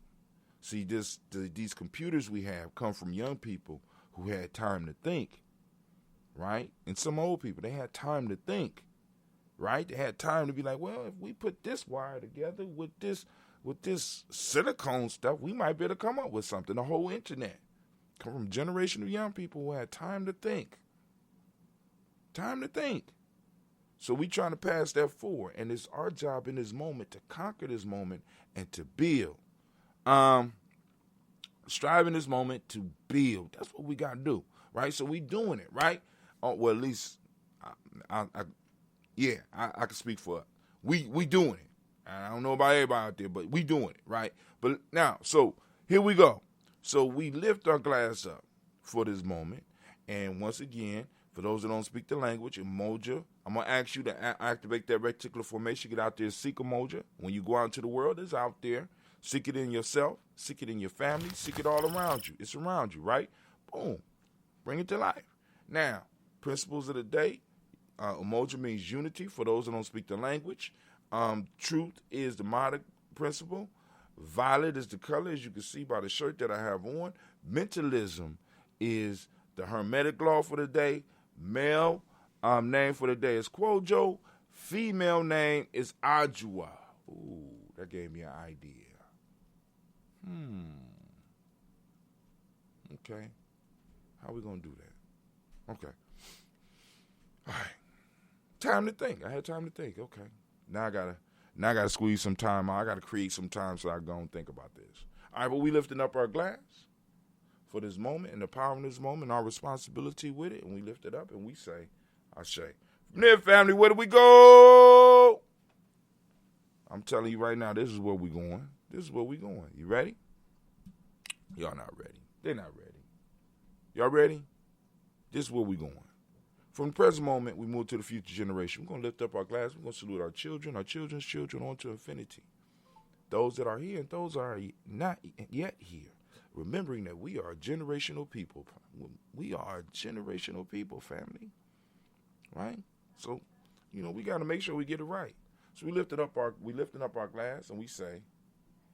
N: See, these computers we have come from young people who had time to think, right? And some old people, they had time to think, right? They had time to be like, well, if we put this wire together with this silicone stuff, we might be able to come up with something. The whole internet come from a generation of young people who had time to think. Time to think. So we trying to pass that forward, and it's our job in this moment to conquer this moment and to build. Strive in this moment to build. That's what we got to do, right? So we doing it, right? Well, at least, I can speak for it. We doing it. I don't know about everybody out there, but we doing it, right? But now, so here we go. So we lift our glass up for this moment, and once again, for those that don't speak the language, Umoja, I'm going to ask you to activate that reticular formation. Get out there, seek Umoja. When you go out into the world, it's out there. Seek it in yourself. Seek it in your family. Seek it all around you. It's around you, right? Boom. Bring it to life. Now, principles of the day. Umoja means unity for those that don't speak the language. Truth is the modern principle. Violet is the color, as you can see by the shirt that I have on. Mentalism is the hermetic law for the day. Male name for the day is Kwojo. Female name is Ajua. Ooh, that gave me an idea. Okay. How we going to do that? Okay. All right. Time to think. I had time to think. Okay. Now I gotta squeeze some time out. I gotta create some time so I go and think about this. All right, but we lifting up our glass for this moment and the power in this moment, our responsibility with it, and we lift it up and we say, Ashe. From there, family, where do we go? I'm telling you right now, this is where we going. This is where we going. You ready? Y'all not ready. They're not ready. Y'all ready? This is where we going. From the present moment, we move to the future generation. We're going to lift up our glass. We're going to salute our children's children, on to infinity. Those that are here and those that are not yet here. Remembering that we are generational people. We are generational people, family. Right? So, we got to make sure we get it right. So we lifting up our glass and we say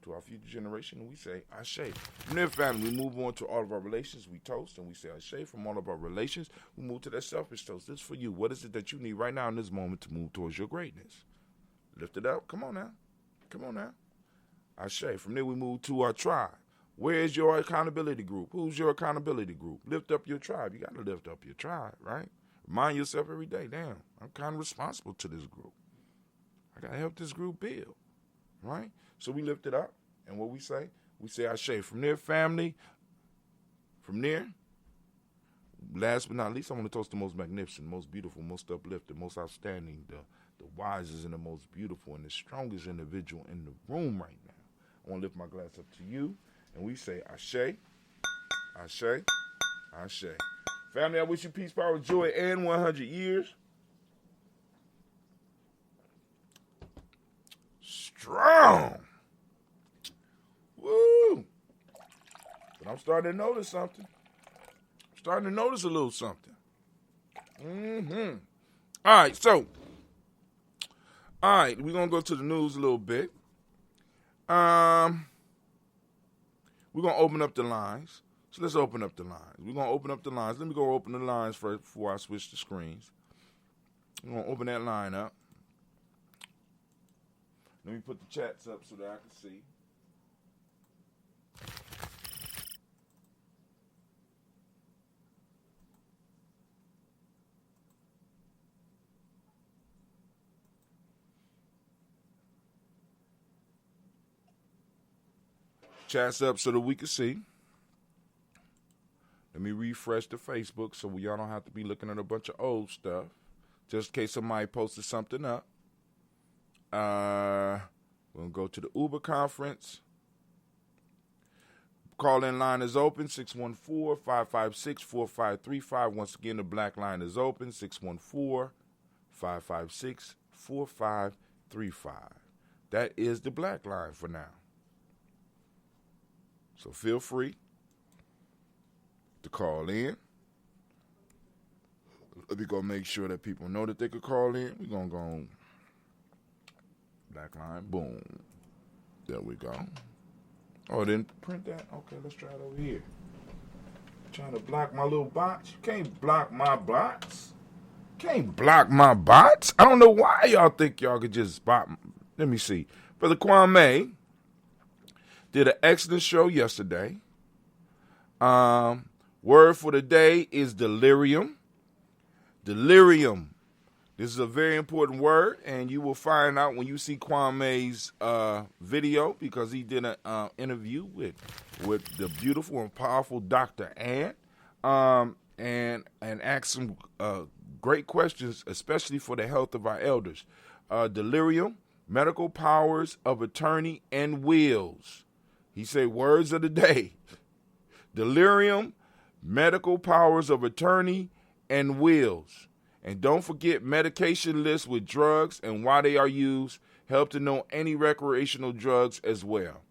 N: to our future generation, and we say, Ashe. From there, family, we move on to all of our relations. We toast and we say, Ashe. From all of our relations, we move to that selfish toast. This is for you. What is it that you need right now in this moment to move towards your greatness? Lift it up. Come on now. Come on now. Ashe. From there, we move to our tribe. Where is your accountability group? Who's your accountability group? Lift up your tribe. You got to lift up your tribe, right? Remind yourself every day, damn, I'm kind of responsible to this group. I got to help this group build, right? So we lift it up, and what we say Ashe. From there, family, from there, last but not least, I want to toast the most magnificent, most beautiful, most uplifted, most outstanding, the wisest and the most beautiful and the strongest individual in the room right now. I want to lift my glass up to you, and we say Ashe, Ashe, Ashe. Family, I wish you peace, power, joy, and 100 years. Strong. Woo. But I'm starting to notice something. I'm starting to notice a little something. All right, so. All right, we're going to go to the news a little bit. we're going to open up the lines. So let's open up the lines. We're going to open up the lines. Let me go open the lines first before I switch the screens. I'm going to open that line up. Let me put the chats up so that I can see. Chats up so that we can see. Let me refresh the Facebook so y'all don't have to be looking at a bunch of old stuff. Just in case somebody posted something up. We're going to go to the Uber conference. Call-in line is open, 614-556-4535. Once again, the black line is open, 614-556-4535. That is the black line for now. So feel free to call in. We're going to make sure that people know that they could call in. We're going to go on black line. Boom. There we go. Oh, it didn't print that? Okay, let's try it over here. Trying to block my little bots. You can't block my bots. Can't block my bots. I don't know why y'all think y'all could just bot. Let me see. Brother Kwame did an excellent show yesterday. Word for the day is delirium. Delirium. This is a very important word, and you will find out when you see Kwame's video, because he did an interview with the beautiful and powerful Dr. Ann, and asked some great questions, especially for the health of our elders. Delirium, medical powers of attorney and wills. He said words of the day. Delirium, medical powers of attorney and wills. And don't forget medication lists with drugs and why they are used. Help to know any recreational drugs as well.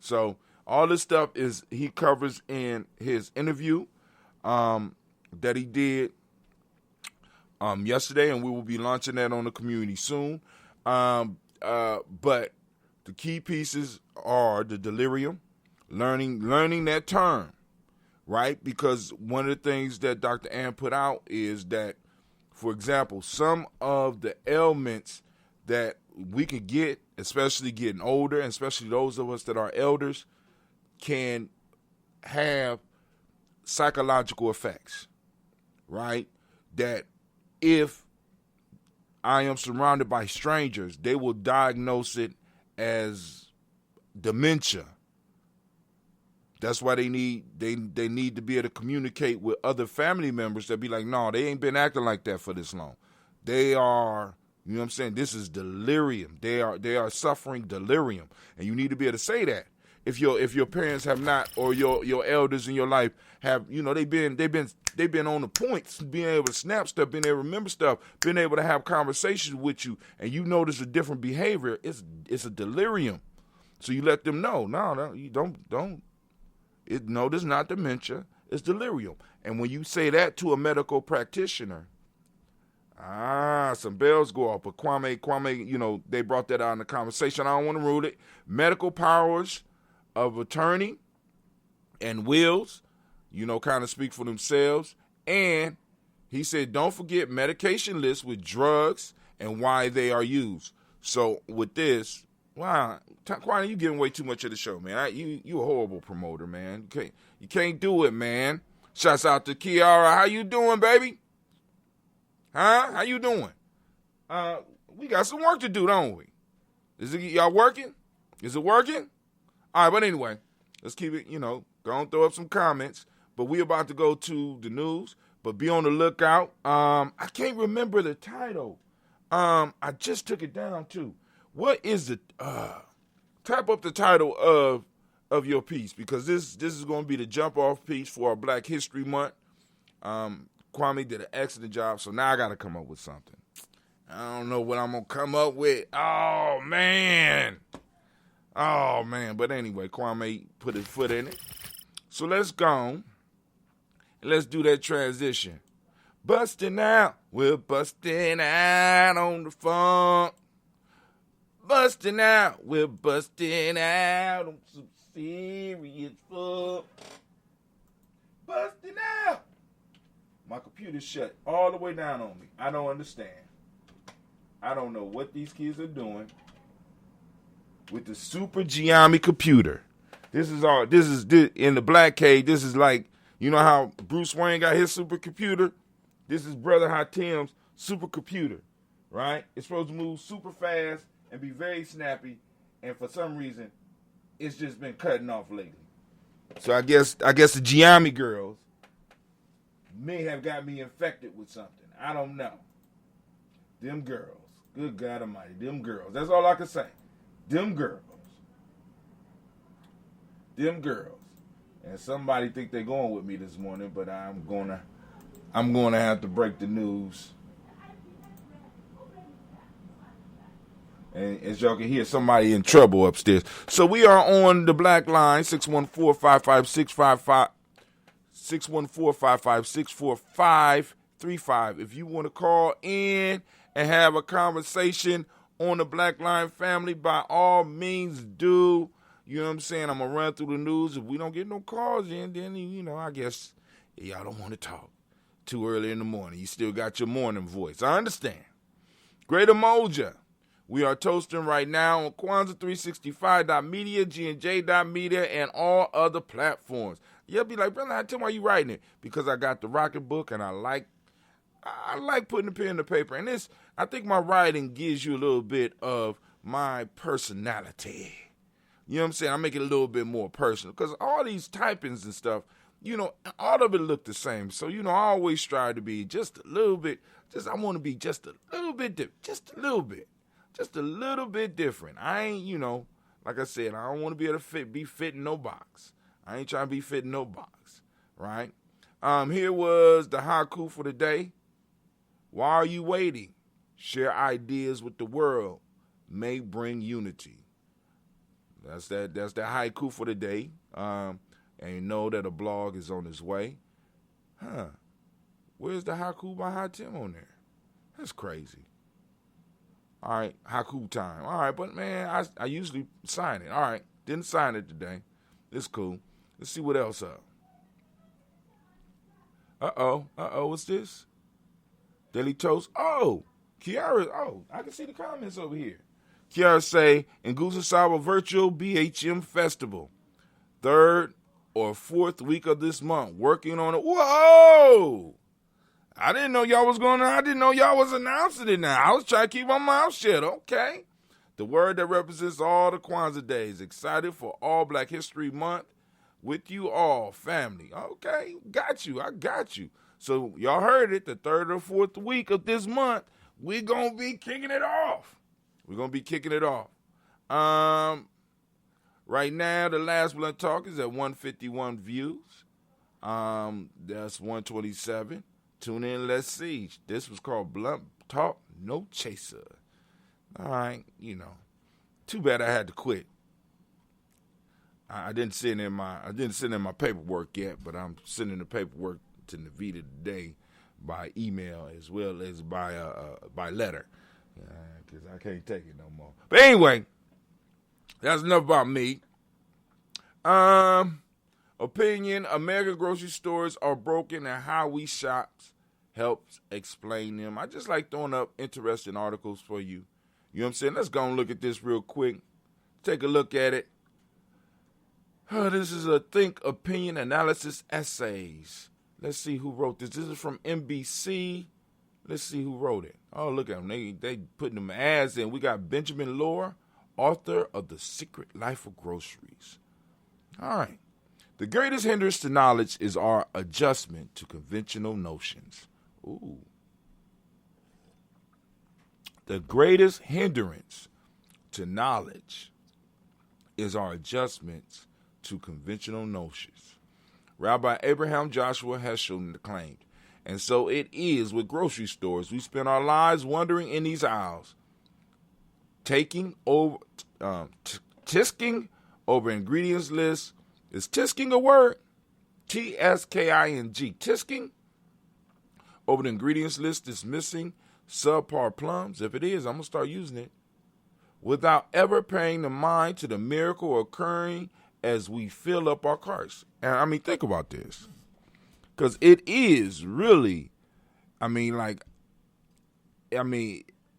N: So all this stuff is he covers in his interview that he did yesterday, and we will be launching that on the community soon. But the key pieces are the delirium, learning that term, right? Because one of the things that Dr. Ann put out is that, for example, some of the ailments that we can get, especially getting older, and especially those of us that are elders, can have psychological effects, right? That if I am surrounded by strangers, they will diagnose it as dementia. That's why they need to be able to communicate with other family members that be like, no, they ain't been acting like that for this long. They are, you know what I'm saying? This is delirium. They are suffering delirium. And you need to be able to say that. If your parents have not, or your elders in your life have, you know, they've been on the points, being able to snap stuff, being able to remember stuff, being able to have conversations with you, and you notice a different behavior, it's a delirium. So you let them know, no, you don't. No, this is not dementia. It's delirium. And when you say that to a medical practitioner, some bells go off. But Kwame, you know, they brought that out in the conversation. I don't want to rule it. Medical powers of attorney and wills, you know, kind of speak for themselves. And he said, don't forget medication lists with drugs and why they are used. So with this, wow, Kwame, you giving away too much of the show, man. You a horrible promoter, man. You can't do it, man. Shouts out to Kiara. How you doing, baby? Huh? How you doing? We got some work to do, don't we? Y'all working? Is it working? All right, but anyway, let's keep it, you know, go and throw up some comments. But we about to go to the news, but be on the lookout. I can't remember the title. I just took it down, too. What is the type up the title of your piece, because this is going to be the jump off piece for our Black History Month. Kwame did an excellent job, so now I got to come up with something. I don't know what I'm going to come up with. Oh man. But anyway, Kwame put his foot in it. So let's go and let's do that transition. Busting out. We're busting out on the funk. Busting out. We're busting out on some serious fuck. Busting out. My computer's shut all the way down on me. I don't understand. I don't know what these kids are doing with the super Gye-Nyame computer. This is in the Black Cave. This is like, you know how Bruce Wayne got his supercomputer? This is Brother Hatim's supercomputer, right? It's supposed to move super fast and be very snappy, and for some reason, it's just been cutting off lately. So I guess the Gye-Nyame girls may have got me infected with something. I don't know. Them girls. Good God Almighty. Them girls. That's all I can say. Them girls. Them girls. And somebody think they're going with me this morning, but I'm gonna have to break the news. And as y'all can hear, somebody in trouble upstairs. So we are on the Black Line, 614-556-55. 614-556-4535. If you want to call in and have a conversation on the Black Line family, by all means do. You know what I'm saying? I'm going to run through the news. If we don't get no calls in, then, you know, I guess y'all don't want to talk too early in the morning. You still got your morning voice. I understand. Great Umoja. We are toasting right now on Kwanzaa365.media, GNJ.media, and all other platforms. You'll be like, brother, tell me why you writing it. Because I got the Rocket Book, and I like putting the pen to paper. And this, I think my writing gives you a little bit of my personality. You know what I'm saying? I make it a little bit more personal. Because all these typings and stuff, you know, all of it look the same. So, you know, I always strive to be just a little bit, I want to be just a little bit different. Just a little bit different. I ain't, you know, like I said, I don't want to be able to be fit in no box. I ain't trying to be fit in no box, right? Here was the haiku for the day. Why are you waiting? Share ideas with the world. May bring unity. That's that haiku for the day. And you know that a blog is on its way. Where's the haiku by Hatim on there? That's crazy. All right, haiku time. All right, but man, I usually sign it. All right, didn't sign it today. It's cool. Let's see what else up. What's this? Daily Toast. Oh, Kiara. Oh, I can see the comments over here. Kiara say, Nguzo Saba Virtual BHM Festival. 3rd or 4th week of this month. Working on it. Whoa! I didn't know y'all was going on. I didn't know y'all was announcing it now. I was trying to keep my mouth shut. Okay. The word that represents all the Kwanzaa days. Excited for all Black History Month with you all, family. Okay. Got you. I got you. So y'all heard it. The 3rd or 4th week of this month, we're going to be kicking it off. Right now, the last Blunt Talk is at 151 views. That's 127. Tune in, let's see. This was called Blunt Talk, No Chaser. All right, you know. Too bad I had to quit. I didn't send in my paperwork yet, but I'm sending the paperwork to Navita today by email as well as by letter, because I can't take it no more. But anyway, that's enough about me. Opinion: American grocery stores are broken, and how we shop helps explain them. I just like throwing up interesting articles for you. You know what I'm saying? Let's go and look at this real quick. Take a look at it. This is a Think Opinion Analysis Essays. Let's see who wrote this. This is from NBC. Let's see who wrote it. Oh, look at them. They putting them ads in. We got Benjamin Lohr, author of The Secret Life of Groceries. All right. The greatest hindrance to knowledge is our adjustment to conventional notions. Ooh. The greatest hindrance to knowledge is our adjustments to conventional notions. Rabbi Abraham Joshua Heschel claimed, and so it is with grocery stores. We spend our lives wandering in these aisles, tisking over ingredients lists. Is tisking a word? T-S-K-I-N-G. Tisking over the ingredients list is missing subpar plums. If it is, I'm going to start using it. Without ever paying the mind to the miracle occurring as we fill up our carts. And I mean, think about this. Because it is really,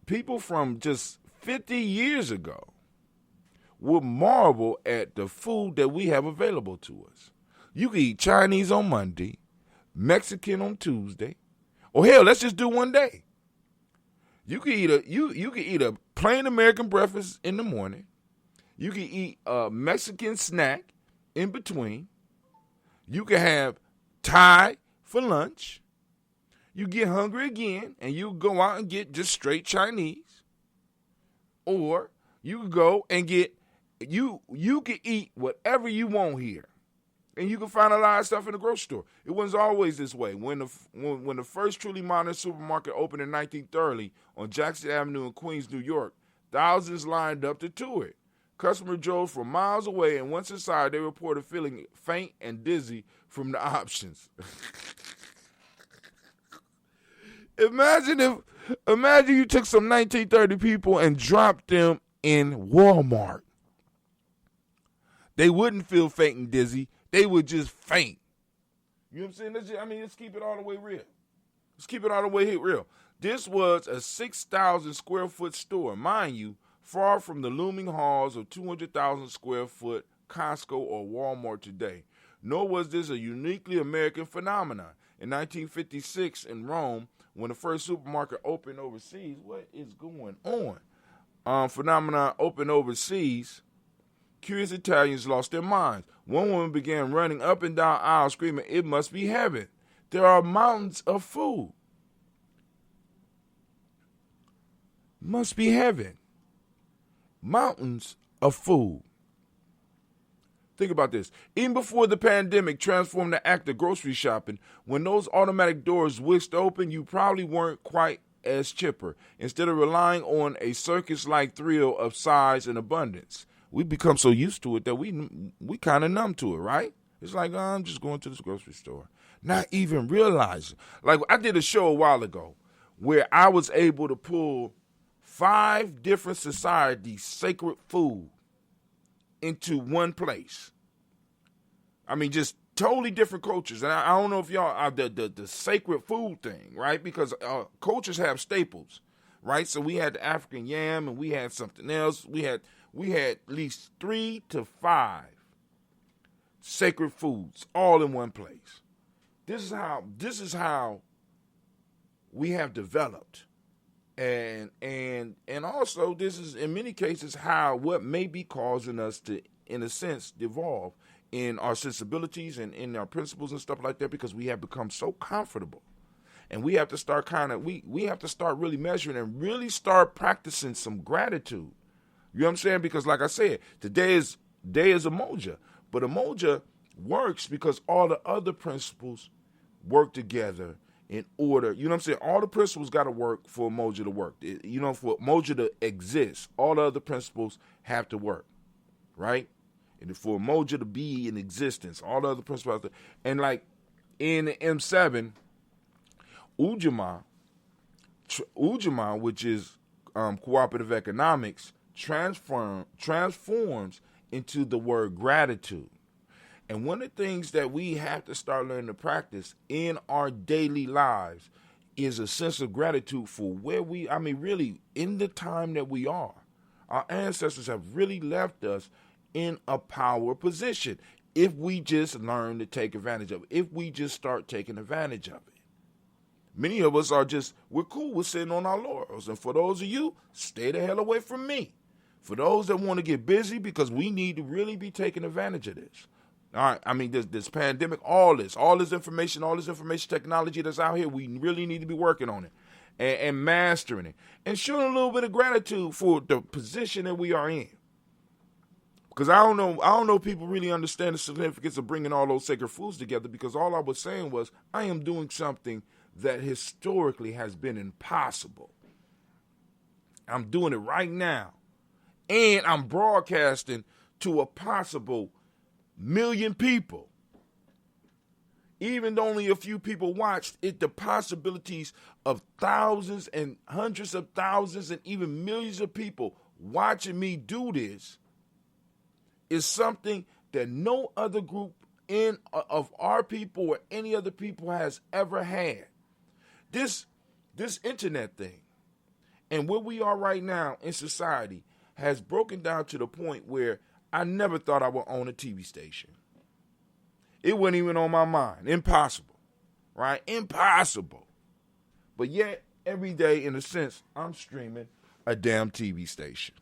N: people from just 50 years ago would marvel at the food that we have available to us. You can eat Chinese on Monday, Mexican on Tuesday, or hell, let's just do one day. You can eat a plain American breakfast in the morning. You can eat a Mexican snack in between. You can have Thai for lunch. You get hungry again, and you go out and get just straight Chinese. Or you can go and get you can eat whatever you want here. And you can find a lot of stuff in the grocery store. It wasn't always this way. When the first truly modern supermarket opened in 1930 on Jackson Avenue in Queens, New York, thousands lined up to tour it. Customers drove from miles away, and once inside, they reported feeling faint and dizzy from the options. Imagine you took some 1930 people and dropped them in Walmart. They wouldn't feel faint and dizzy. They would just faint. You know what I'm saying? Let's keep it all the way real. Let's keep it all the way real. This was a 6,000 square foot store, mind you, far from the looming halls of 200,000 square foot Costco or Walmart today. Nor was this a uniquely American phenomenon. In 1956 in Rome, when the first supermarket opened overseas, what is going on? Phenomenon opened overseas. Curious Italians lost their minds. One woman began running up and down aisles screaming, "It must be heaven. There are mountains of food. Must be heaven. Mountains of food." Think about this. Even before the pandemic transformed the act of grocery shopping, when those automatic doors whisked open, you probably weren't quite as chipper. Instead of relying on a circus-like thrill of size and abundance, we become so used to it that we kind of numb to it, right? It's like, I'm just going to this grocery store. Not even realizing. Like, I did a show a while ago where I was able to pull 5 different societies' sacred food into one place. Just totally different cultures. And I don't know if y'all are the sacred food thing, right? Because cultures have staples, right? So we had the African yam, and we had something else. We had at least 3 to 5 sacred foods all in one place. This is how we have developed. And also this is in many cases what may be causing us to, in a sense, devolve in our sensibilities and in our principles and stuff like that, because we have become so comfortable. And we have to start we have to start really measuring and really start practicing some gratitude. You know what I'm saying? Because like I said, today is Umoja. But Umoja works because all the other principles work together in order. You know what I'm saying? All the principles got to work for Umoja to work. For Umoja to exist, all the other principles have to work, right? And for Umoja to be in existence, all the other principles have to. And like in the M7, Umoja, which is cooperative economics, transforms into the word gratitude. And one of the things that we have to start learning to practice in our daily lives is a sense of gratitude for where really in the time that we are. Our ancestors have really left us in a power position if we just learn to take advantage of it, if we just start taking advantage of it. Many of us we're cool with sitting on our laurels. And for those of you, stay the hell away from me. For those that want to get busy, because we need to really be taking advantage of this. All right, this pandemic, all this information technology that's out here, we really need to be working on it and mastering it and showing a little bit of gratitude for the position that we are in. Because I don't know if people really understand the significance of bringing all those sacred foods together, because all I was saying was I am doing something that historically has been impossible. I'm doing it right now. And I'm broadcasting to a possible 1 million people. Even though only a few people watched it, the possibilities of thousands and hundreds of thousands and even millions of people watching me do this is something that no other group of our people or any other people has ever had. This internet thing and where we are right now in society has broken down to the point where I never thought I would own a TV station. It wasn't even on my mind. Impossible, right? Impossible. But yet, every day, in a sense, I'm streaming a damn TV station.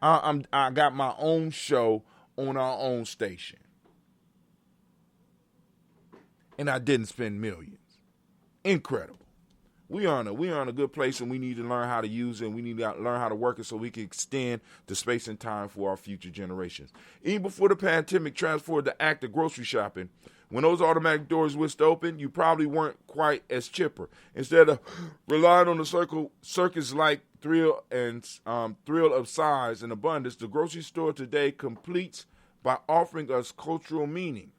N: I got my own show on our own station. And I didn't spend millions. Incredible. We are in a good place, and we need to learn how to use it, and we need to learn how to work it so we can extend the space and time for our future generations. Even before the pandemic transformed the act of grocery shopping, when those automatic doors whisked open, you probably weren't quite as chipper. Instead of relying on the circus-like thrill of size and abundance, the grocery store today completes by offering us cultural meaning.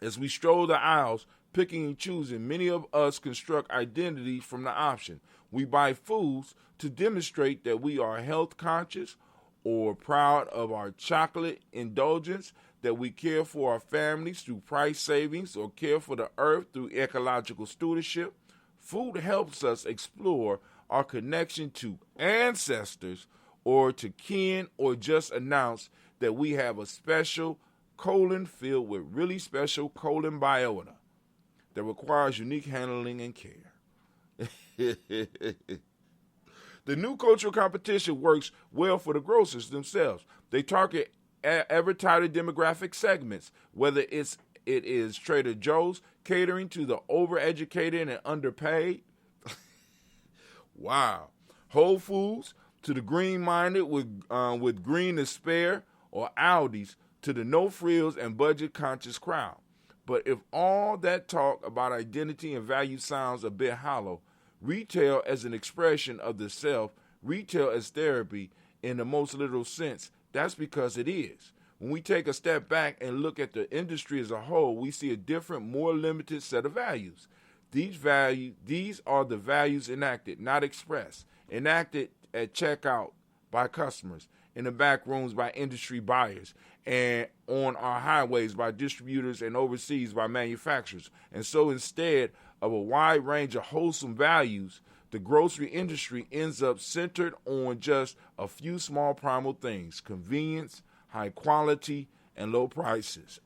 N: As we stroll the aisles, picking and choosing, many of us construct identity from the option. We buy foods to demonstrate that we are health conscious or proud of our chocolate indulgence, that we care for our families through price savings or care for the earth through ecological stewardship. Food helps us explore our connection to ancestors or to kin, or just announce that we have a special colon filled with really special colon biota that requires unique handling and care. The new cultural competition works well for the grocers themselves. They target ever tighter demographic segments, whether it is Trader Joe's catering to the overeducated and underpaid. Wow. Whole Foods to the green-minded with green to spare, or Aldi's to the no-frills and budget-conscious crowd. But if all that talk about identity and value sounds a bit hollow, retail as an expression of the self, retail as therapy in the most literal sense, that's because it is. When we take a step back and look at the industry as a whole, we see a different, more limited set of values. These are the values enacted, not expressed, enacted at checkout by customers, in the back rooms by industry buyers, and on our highways by distributors, and overseas by manufacturers. And so instead of a wide range of wholesome values, the grocery industry ends up centered on just a few small primal things: convenience, high quality, and low prices.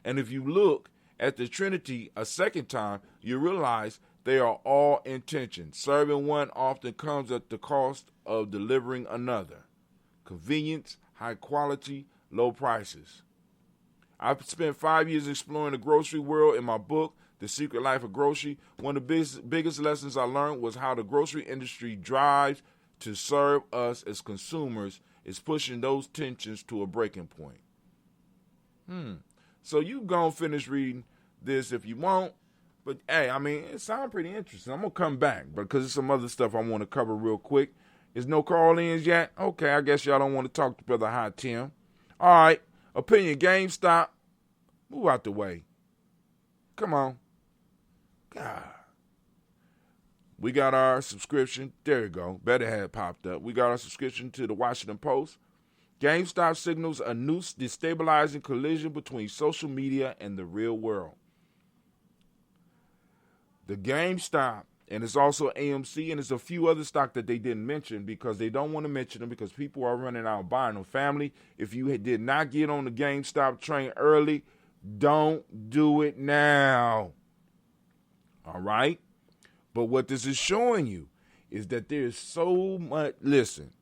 N: And if you look at the Trinity a second time, you realize they are all intention. Serving one often comes at the cost of delivering another. Convenience, high quality, low prices. I've spent 5 years exploring the grocery world in my book, The Secret Life of Grocery. One of the biggest lessons I learned was how the grocery industry drives to serve us as consumers is pushing those tensions to a breaking point. So you go and finish reading this if you want. But, hey, I mean, it sounds pretty interesting. I'm going to come back because there's some other stuff I want to cover real quick. Is no call-ins yet? Okay, I guess y'all don't want to talk to Brother High Tim. All right, opinion, GameStop. Move out the way. Come on. God. We got our subscription. There you go. Better had popped up. We got our subscription to the Washington Post. GameStop signals a new destabilizing collision between social media and the real world. The GameStop, and it's also AMC, and there's a few other stock that they didn't mention because they don't want to mention them because people are running out buying them. Family, if you did not get on the GameStop train early, don't do it now. All right? But what this is showing you is that there is so much. Listen,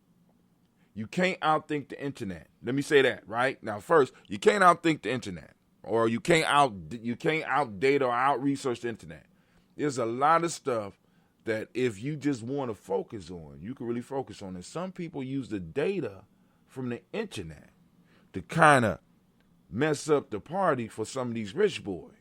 N: you can't outthink the internet. Let me say that, right? Now, first, you can't outthink the internet, or you can't outdate or out-research the internet. There's a lot of stuff that if you just want to focus on, you can really focus on it. Some people use the data from the internet to kind of mess up the party for some of these rich boys.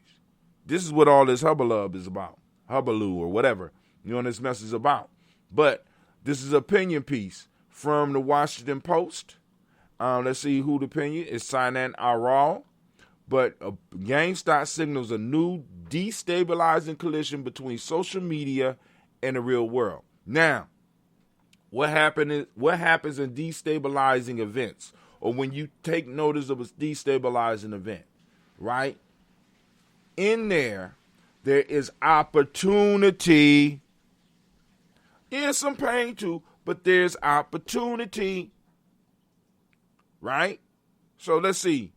N: This is what all this hubbalub is about. Hubbaloo or whatever, you know, this mess is about. But this is an opinion piece from the Washington Post. Let's see who the opinion is. Sinan Aral. But GameStop signals a new destabilizing collision between social media and the real world. Now, what happens in destabilizing events or when you take notice of a destabilizing event, right? In there is opportunity. There's some pain too, but there's opportunity, right? So let's see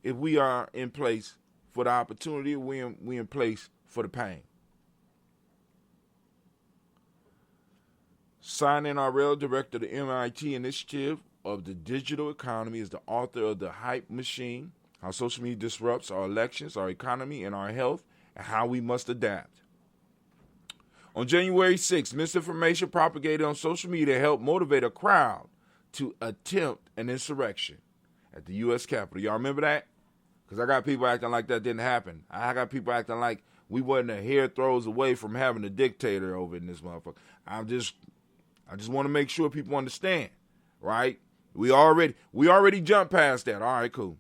N: if we are in place for the opportunity, or we in place for the pain. Simon Arel, director of the MIT Initiative of the Digital Economy, is the author of The Hype Machine, How Social Media Disrupts Our Elections, Our Economy, and Our Health, and How We Must Adapt. On January 6th, misinformation propagated on social media helped motivate a crowd to attempt an insurrection at the U.S. Capitol. Y'all remember that? Because I got people acting like that didn't happen. I got people acting like we wasn't a hair throws away from having a dictator over in this motherfucker. I just want to make sure people understand, right? We already jumped past that. All right, cool.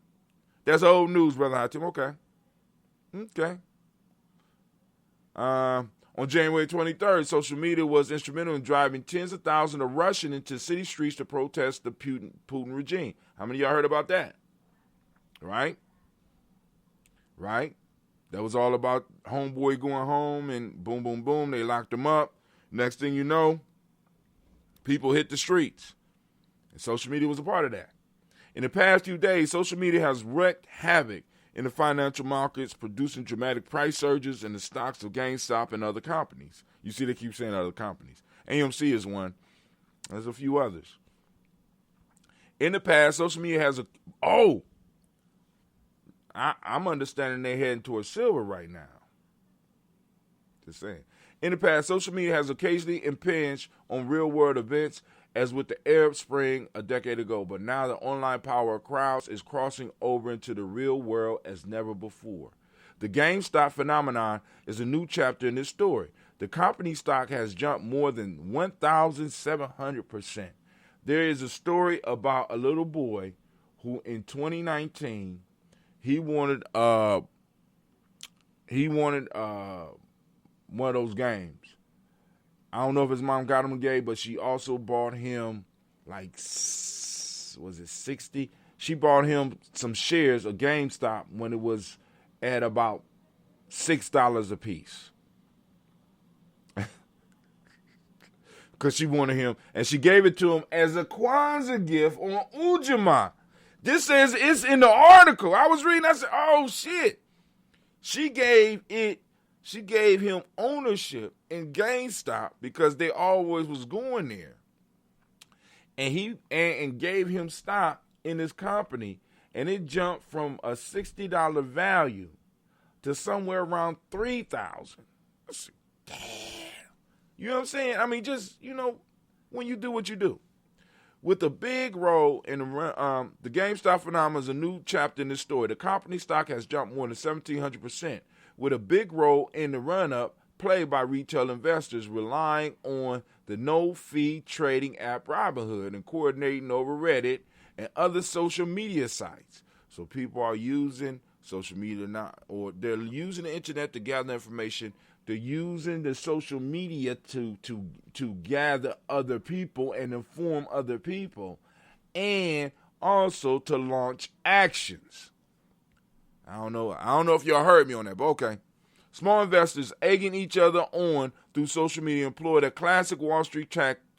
N: That's old news, Brother Hatim. Okay. On January 23rd, social media was instrumental in driving tens of thousands of Russians into city streets to protest the Putin regime. How many of y'all heard about that? Right? That was all about homeboy going home and boom, boom, boom. They locked him up. Next thing you know, people hit the streets. And social media was a part of that. In the past few days, social media has wreaked havoc in the financial markets, producing dramatic price surges in the stocks of GameStop and other companies. You see, they keep saying other companies. AMC is one. There's a few others. In the past, social media has I'm understanding they're heading towards silver right now. Just saying. In the past, social media has occasionally impinged on real-world events, as with the Arab Spring a decade ago. But now the online power of crowds is crossing over into the real world as never before. The GameStop phenomenon is a new chapter in this story. The company stock has jumped more than 1,700%. There is a story about a little boy who in 2019, he wanted one of those games. I don't know if his mom got him a game, but she also bought him was it 60? She bought him some shares of GameStop when it was at about $6 a piece. Because she wanted him, and she gave it to him as a Kwanzaa gift on Umoja. This says it's in the article. I was reading, I said, oh shit. She gave him ownership in GameStop because they always was going there. And he gave him stock in this company, and it jumped from a $60 value to somewhere around $3,000. Damn. You know what I'm saying? I mean, just, when you do what you do. With a big role in the GameStop phenomenon is a new chapter in this story. The company stock has jumped more than 1,700%, with a big role in the run-up played by retail investors relying on the no-fee trading app Robinhood and coordinating over Reddit and other social media sites. So people are using social media now, or they're using the internet to gather information. They're using the social media to gather other people and inform other people, and also to launch actions. I don't know if y'all heard me on that, but okay. Small investors egging each other on through social media employed a classic Wall Street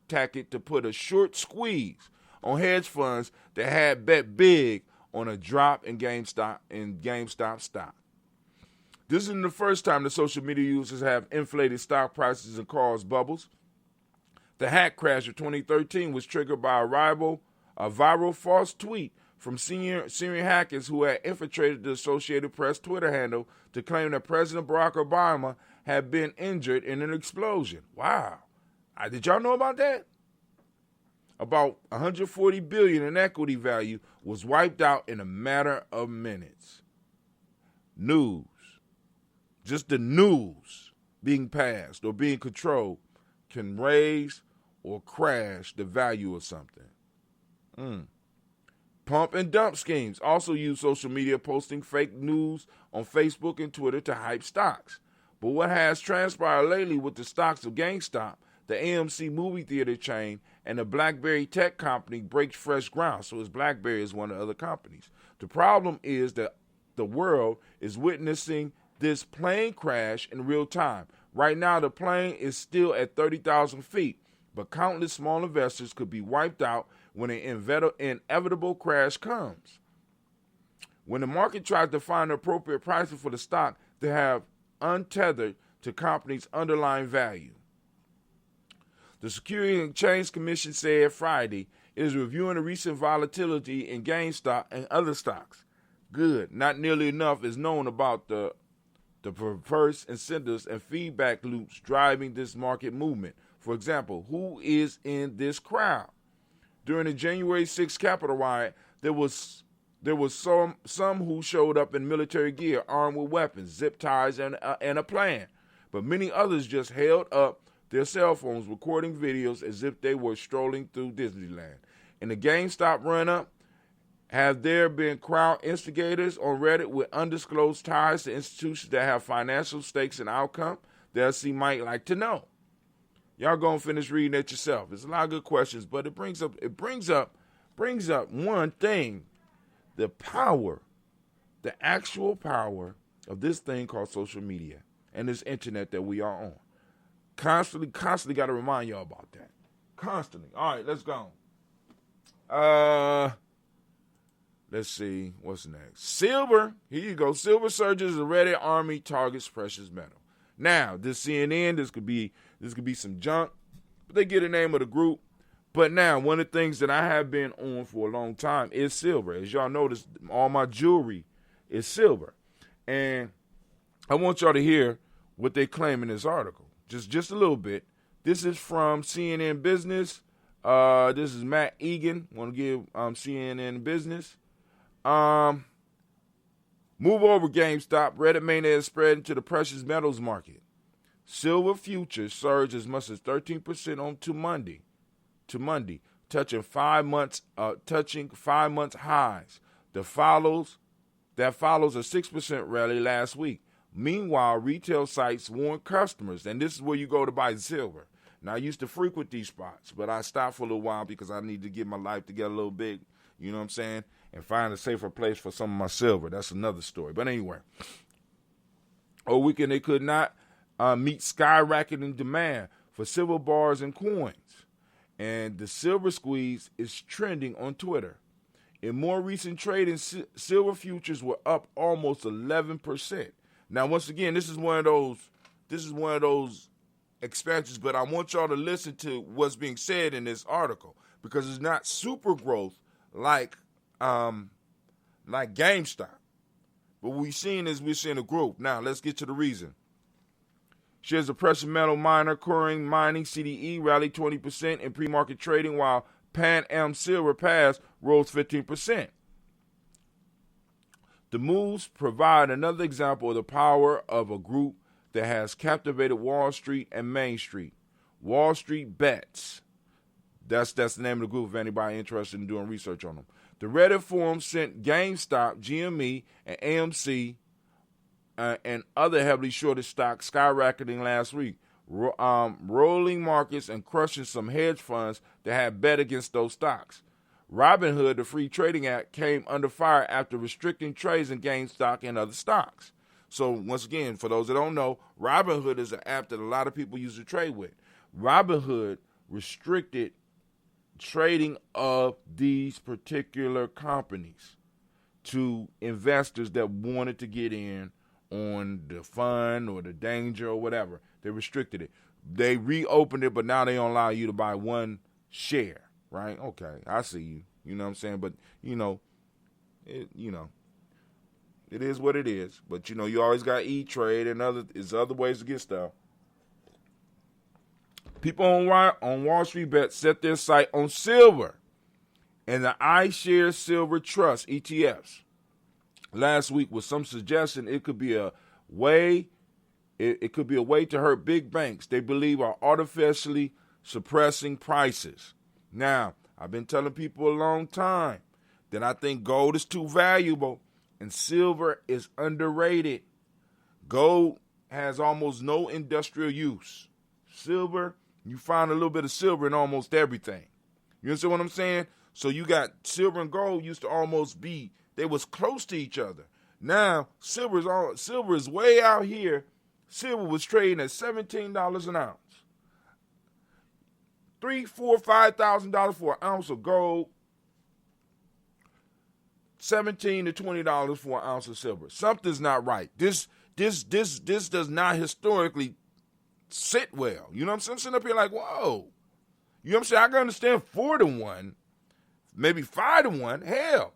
N: tactic to put a short squeeze on hedge funds that had bet big on a drop in GameStop stock. This isn't the first time the social media users have inflated stock prices and caused bubbles. The hack crash of 2013 was triggered by a viral false tweet from Syrian hackers who had infiltrated the Associated Press Twitter handle to claim that President Barack Obama had been injured in an explosion. Wow. Did y'all know about that? About $140 billion in equity value was wiped out in a matter of minutes. News. Just the news being passed or being controlled can raise or crash the value of something. Pump and dump schemes also use social media, posting fake news on Facebook and Twitter to hype stocks. But what has transpired lately with the stocks of GameStop, the AMC movie theater chain, and the BlackBerry tech company breaks fresh ground. So it's BlackBerry is one of the other companies. The problem is that the world is witnessing this plane crash in real time. Right now, the plane is still at 30,000 feet, but countless small investors could be wiped out when an inevitable crash comes. When the market tries to find the appropriate pricing for the stock, they have untethered to company's underlying value. The Securities and Exchange Commission said Friday it is reviewing the recent volatility in GameStop and other stocks. Good. Not nearly enough is known about the perverse incentives and feedback loops driving this market movement. For example, who is in this crowd? During the January 6th Capitol riot, there was some who showed up in military gear, armed with weapons, zip ties, and a plan. But many others just held up their cell phones, recording videos as if they were strolling through Disneyland. In the GameStop run-up, have there been crowd instigators on Reddit with undisclosed ties to institutions that have financial stakes and outcome? The LC might like to know. Y'all gonna finish reading it yourself. There's a lot of good questions, but it brings up one thing: the power, the actual power of this thing called social media and this internet that we are on. Constantly got to remind y'all about that. Constantly. All right, let's go. Let's see. What's next? Silver. Here you go. Silver surges. The Reddit army targets precious metal. Now, this CNN, this could be some junk, but they get the name of the group. But now, one of the things that I have been on for a long time is silver. As y'all notice, all my jewelry is silver. And I want y'all to hear what they claim in this article. Just a little bit. This is from CNN Business. This is Matt Egan. Want to give CNN Business. Move over, GameStop. Reddit mania is spreading to the precious metals market. Silver futures surged as much as 13% on to Monday, touching 5 months highs. That follows a 6% rally last week. Meanwhile, retail sites warn customers, and this is where you go to buy silver. Now, I used to frequent these spots, but I stopped for a little while because I need to get my life together a little bit, you know what I'm saying, and find a safer place for some of my silver. That's another story. But anyway, over weekend they could not meet skyrocketing demand for silver bars and coins, and the silver squeeze is trending on Twitter. In more recent trading, silver futures were up almost 11%. Now, once again, this is one of those expansions, but I want y'all to listen to what's being said in this article because it's not super growth like GameStop. But what we're seeing a growth. Now, let's get to the reason. Shares of precious metal miner Coring Mining CDE rallied 20% in pre-market trading, while Pan Am Silver Pass rose 15%. The moves provide another example of the power of a group that has captivated Wall Street and Main Street. Wall Street Bets. That's the name of the group if anybody interested in doing research on them. The Reddit forum sent GameStop, GME, and AMC and other heavily shorted stocks skyrocketing last week, rolling markets and crushing some hedge funds that had bet against those stocks. Robinhood, the free trading app, came under fire after restricting trades in GameStop and other stocks. So once again, for those that don't know, Robinhood is an app that a lot of people use to trade with. Robinhood restricted trading of these particular companies to investors that wanted to get in on the fun or the danger or whatever. They restricted it. They reopened it, but now they don't allow you to buy one share. Right? Okay, I see you. You know what I'm saying? But, it is what it is. But, you always got E-Trade and other ways to get stuff. People on Wall Street Bet set their sight on silver and the iShares Silver Trust ETFs last week with some suggestion it could be a way to hurt big banks they believe are artificially suppressing prices. Now, I've been telling people a long time that I think gold is too valuable and silver is underrated. Gold has almost no industrial use. Silver You find a little bit of silver in almost everything. You understand what I'm saying? So you got silver and gold used to almost be, they was close to each other. Now silver is way out here. Silver was trading at $17 an ounce. $3,000, $4,000, $5,000 for an ounce of gold. $17 to $20 for an ounce of silver. Something's not right. This does not historically sit well. You know what I'm saying? I'm sitting up here like, whoa. You know what I'm saying? I can understand 4 to 1, maybe 5 to 1. Hell,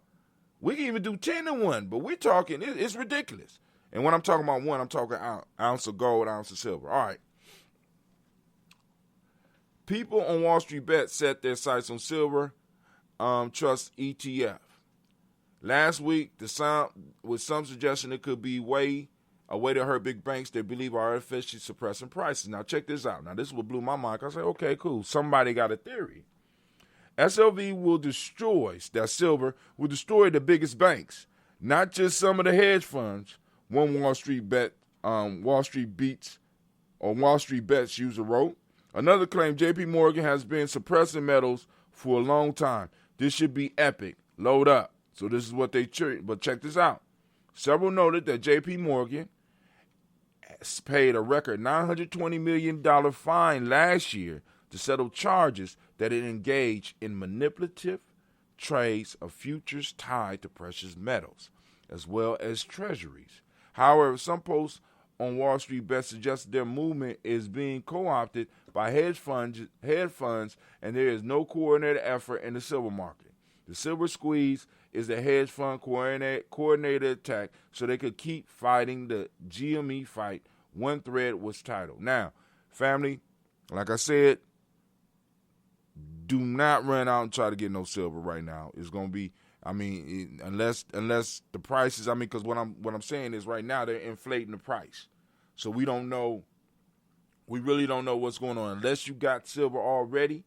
N: we can even do 10 to 1, but we're talking, it's ridiculous. And when I'm talking about one, I'm talking ounce of gold, ounce of silver. All right. People on Wall Street Bet set their sights on silver trust ETF. Last week, with some suggestion it could be a way to hurt big banks that believe are artificially suppressing prices. Now, check this out. Now, this is what blew my mind. I said, okay, cool. Somebody got a theory. SLV will destroy, that silver, will destroy the biggest banks, not just some of the hedge funds. One Wall Street Bets user wrote. Another claimed J.P. Morgan has been suppressing metals for a long time. This should be epic. Load up. So this is what they but check this out. Several noted that J.P. Morgan has paid a record $920 million fine last year to settle charges that it engaged in manipulative trades of futures tied to precious metals, as well as treasuries. However, some posts on Wall Street Bet suggest their movement is being co-opted by hedge funds, and there is no coordinated effort in the silver market. The silver squeeze is a hedge fund coordinated attack so they could keep fighting the GME fight. One thread was titled. Now, family, like I said, do not run out and try to get no silver right now. It's going to be, unless the prices, because what I'm saying is right now they're inflating the price. So we really don't know what's going on. Unless you got silver already,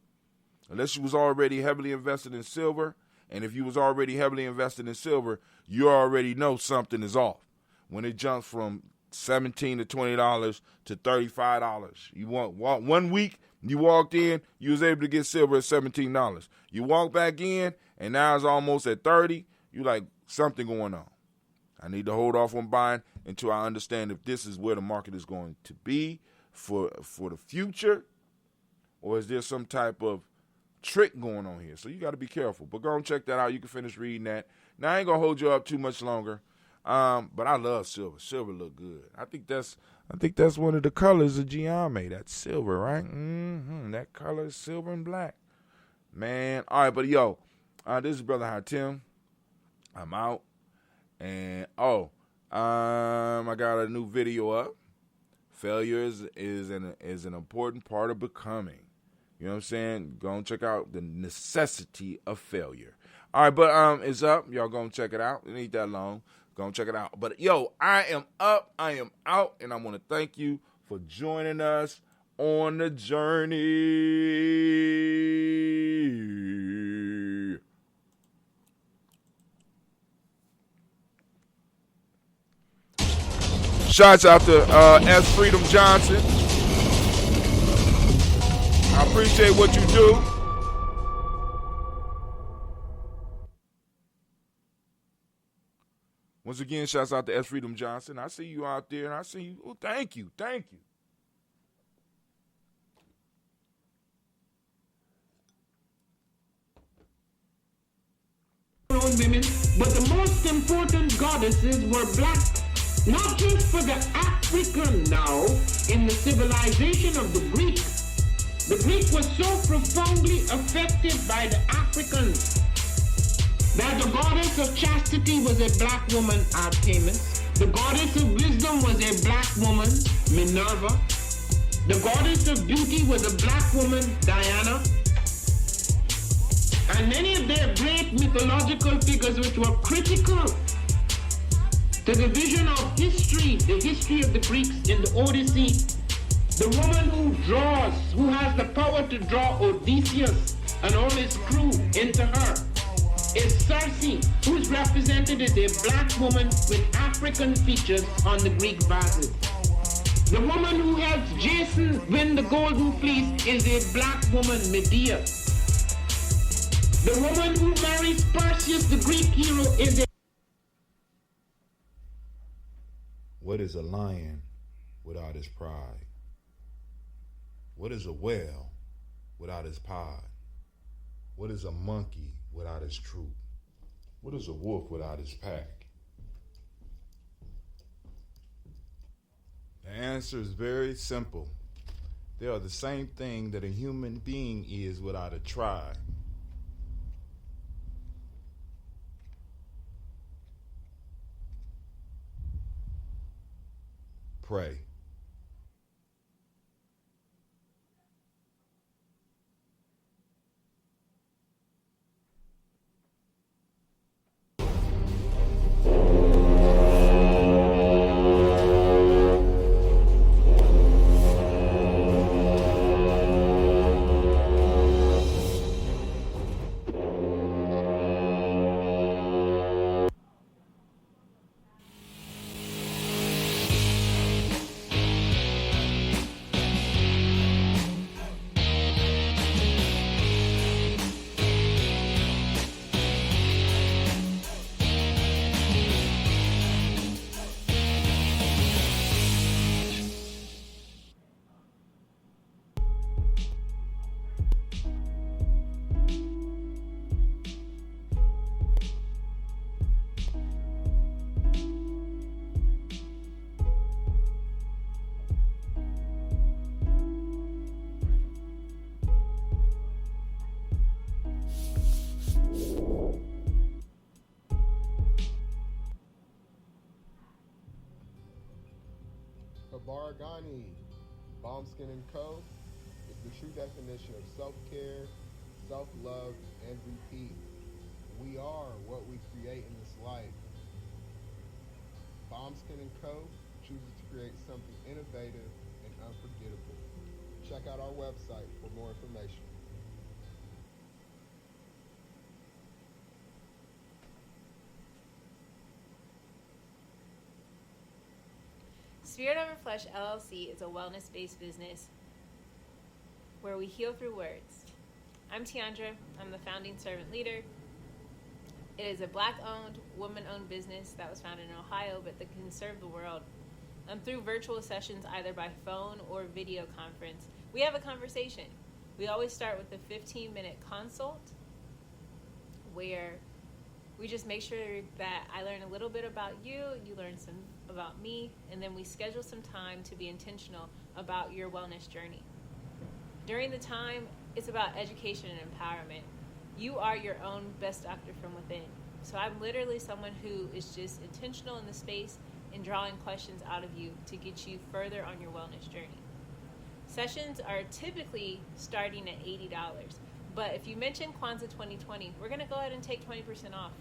N: unless you was already heavily invested in silver, and if you was already heavily invested in silver, you already know something is off. When it jumps from $17 to $20 to $35, you want 1 week, you walked in, you was able to get silver at $17. You walk back in, and now it's almost at $30. You like, something going on. I need to hold off on buying until I understand if this is where the market is going to be for the future, or is there some type of trick going on here? So you got to be careful. But go and check that out. You can finish reading that. Now, I ain't going to hold you up too much longer, but I love silver. Silver look good. I think that's one of the colors of Gye-Nyame. That's silver, right? That color is silver and black. Man. All right, but yo, this is Brother Hatim. I'm out. And, I got a new video up. Failure is an important part of becoming. You know what I'm saying? Go and check out the necessity of failure. All right, but it's up. Y'all go and check it out. It ain't that long. Go and check it out. But yo, I am up. I am out, and I want to thank you for joining us on the journey. Shouts out to S. Freedom Johnson. I appreciate what you do. Once again, shouts out to S. Freedom Johnson. I see you out there, and I see you. Oh, thank you. Thank you.
B: Women, but the most important goddesses were black. Not just for the African now, in the civilization of the Greek. The Greek was so profoundly affected by the Africans that the goddess of chastity was a black woman, Artemis. The goddess of wisdom was a black woman, Minerva. The goddess of beauty was a black woman, Diana. And many of their great mythological figures which were critical to the vision of history, the history of the Greeks in the Odyssey, the woman who draws, who has the power to draw Odysseus and all his crew into her, is Circe, who is represented as a black woman with African features on the Greek vases. The woman who helps Jason win the golden fleece is a black woman, Medea. The woman who marries Perseus, the Greek hero, is a...
C: What is a lion without his pride? What is a whale without his pod? What is a monkey without his troop? What is a wolf without his pack? The answer is very simple. They are the same thing that a human being is without a tribe. Pray.
D: Gye-Nyame, Bomb Skin & Co. is the true definition of self-care, self-love, and repeat. We are what we create in this life. Bomb Skin & Co. chooses to create something innovative and unforgettable. Check out our website for more information.
E: Spirit Over Flesh LLC is a wellness-based business where we heal through words. I'm Tiandra. I'm the founding servant leader. It is a black-owned, woman-owned business that was founded in Ohio, but that can serve the world. Through virtual sessions, either by phone or video conference, we have a conversation. We always start with a 15-minute consult where we just make sure that I learn a little bit about you, you learn some about me, and then we schedule some time to be intentional about your wellness journey. During the time, it's about education and empowerment. You are your own best doctor from within. So I'm literally someone who is just intentional in the space and drawing questions out of you to get you further on your wellness journey. Sessions are typically starting at $80, but if you mention Kwanzaa 2020, we're gonna go ahead and take 20% off.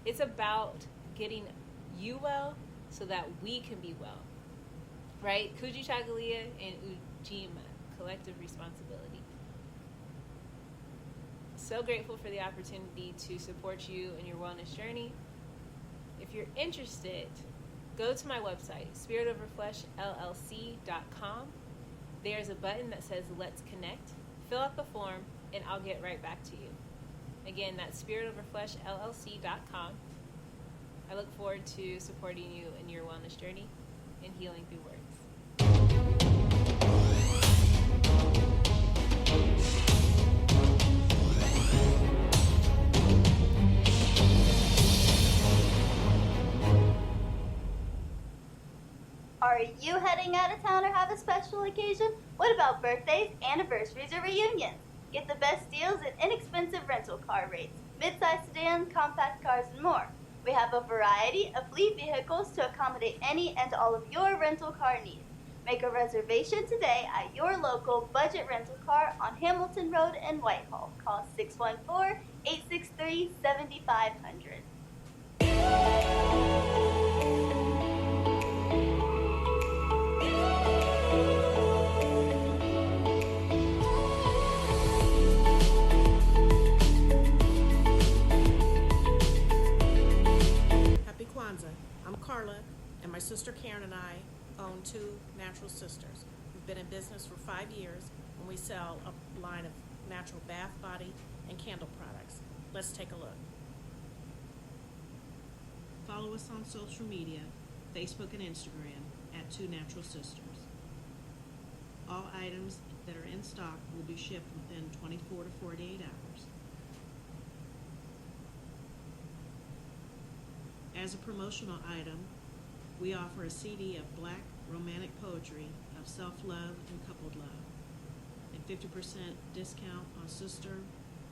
E: It's about getting you well so that we can be well, right? Kuji Chagalia and Ujima, collective responsibility. So grateful for the opportunity to support you in your wellness journey. If you're interested, go to my website, spiritoverfleshllc.com. There's a button that says Let's Connect. Fill out the form and I'll get right back to you. Again, that's spiritoverfleshllc.com. I look forward to supporting you in your wellness journey and healing through words.
F: Are you heading out of town or have a special occasion? What about birthdays, anniversaries, or reunions? Get the best deals at inexpensive rental car rates, mid-size sedans, compact cars, and more. We have a variety of fleet vehicles to accommodate any and all of your rental car needs. Make a reservation today at your local budget rental car on Hamilton Road in Whitehall. Call 614-863-7500.
G: Happy Kwanzaa. I'm Carla, and my sister Karen and I own Two Natural Sisters. We've been in business for 5 years, and we sell a line of natural bath, body, and candle products. Let's take a look. Follow us on social media, Facebook and Instagram, at Two Natural Sisters. All items that are in stock will be shipped within 24 to 48 hours. As a promotional item, we offer a CD of Black romantic poetry of self-love and coupled love, and 50% discount on Sister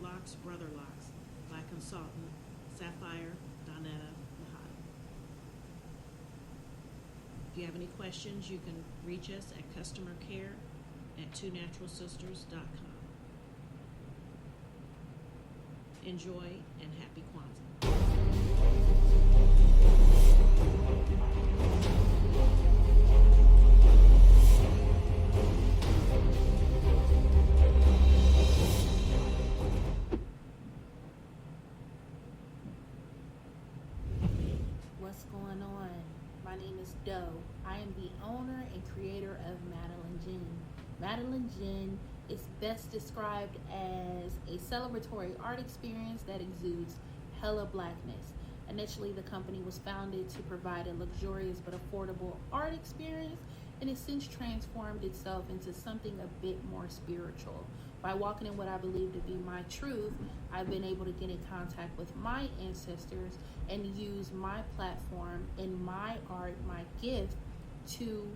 G: Locks, Brother Locks by consultant Sapphire Donetta Mahata. If you have any questions, you can reach us at customer care at twonaturalsisters.com. Enjoy and happy Kwanzaa.
H: What's going on? My name is Doe. I am the owner and creator of Madeline Gin. Madeline Gin is best described as a celebratory art experience that exudes hella blackness. Initially, the company was founded to provide a luxurious but affordable art experience, and it's since transformed itself into something a bit more spiritual. By walking in what I believe to be my truth, I've been able to get in contact with my ancestors and use my platform and my art, my gift, to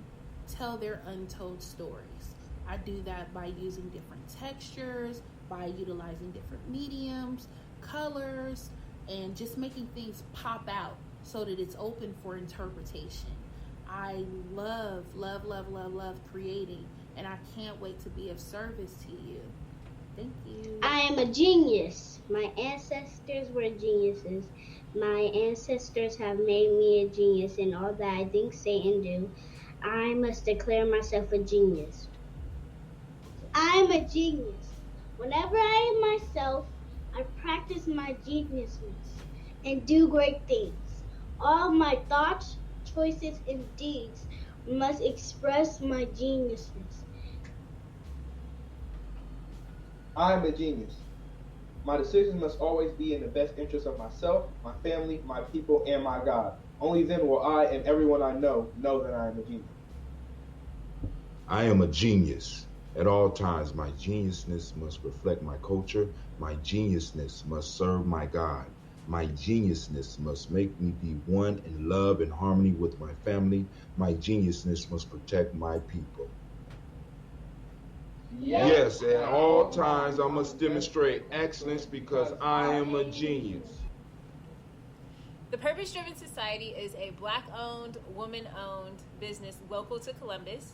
H: tell their untold stories. I do that by using different textures, by utilizing different mediums, colors, and just making things pop out so that it's open for interpretation. I love creating, and I can't wait to be of service to you. Thank you.
I: I am a genius. My ancestors were geniuses. My ancestors have made me a genius in all that I think, say, and do. I must declare myself a genius. I'm a genius. Whenever I am myself, I practice my geniusness and do great things. All my thoughts, choices, and deeds must express my geniusness.
J: I'm a genius. My decisions must always be in the best interest of myself, my family, my people, and my God. Only then will I and everyone I know that I am a genius.
K: I am a genius. At all times, my geniusness must reflect my culture. My geniusness must serve my God. My geniusness must make me be one in love and harmony with my family. My geniusness must protect my people. Yes, at all times, I must demonstrate excellence because I am a genius.
E: The Purpose Driven Society is a Black-owned, woman-owned business local to Columbus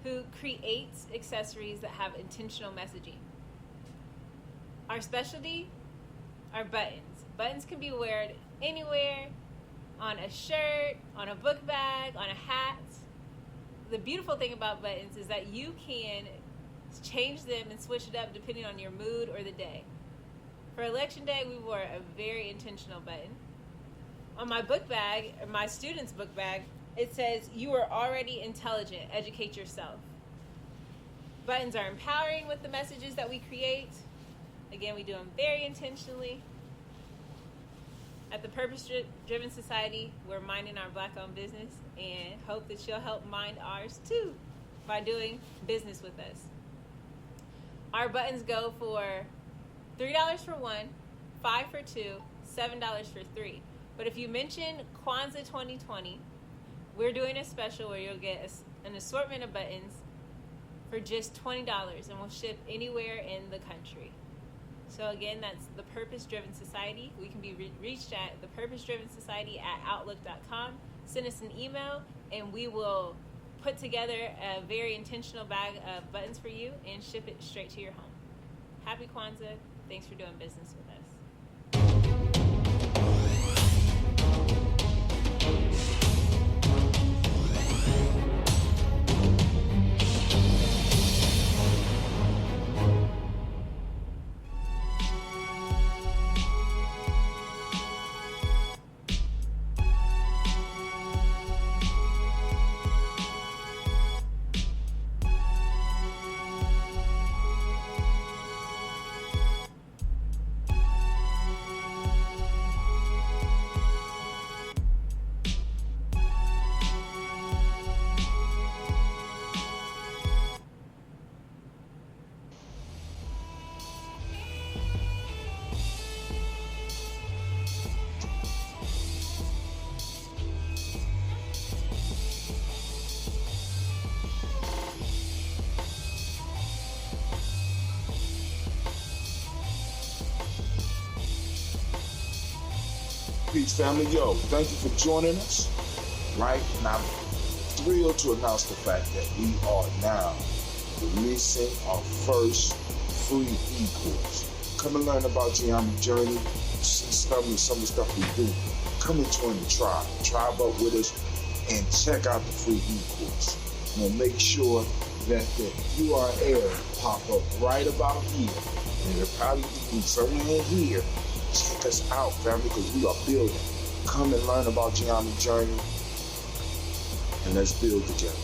E: who creates accessories that have intentional messaging. Our specialty are buttons. Buttons can be worn anywhere, on a shirt, on a book bag, on a hat. The beautiful thing about buttons is that you can change them and switch it up depending on your mood or the day. For Election Day, we wore a very intentional button. On my book bag, or my student's book bag, it says, "You are already intelligent, educate yourself." Buttons are empowering with the messages that we create. Again, we do them very intentionally. At the Purpose Driven Society, we're minding our Black-owned business and hope that you'll help mind ours too by doing business with us. Our buttons go for $3 for one, $5 for two, $7 for three. But if you mention Kwanzaa 2020, we're doing a special where you'll get an assortment of buttons for just $20, and we'll ship anywhere in the country. So again, that's the Purpose Driven Society. We can be reached at thepurposedrivensociety@outlook.com. Send us an email, and we will put together a very intentional bag of buttons for you and ship it straight to your home. Happy Kwanzaa. Thanks for doing business with us.
K: Peace, family. Yo, thank you for joining us. Right? And I'm thrilled to announce the fact that we are now releasing our first free e-course. Come and learn about Gye-Nyame journey, some of the stuff we do. Come and join the tribe. Tribe up with us and check out the free e-course. And we'll make sure that the URL pop up right about here. And it'll probably be somewhere in here. Check us out, family, because we are building. Come and learn about Gye-Nyame journey, and let's build together.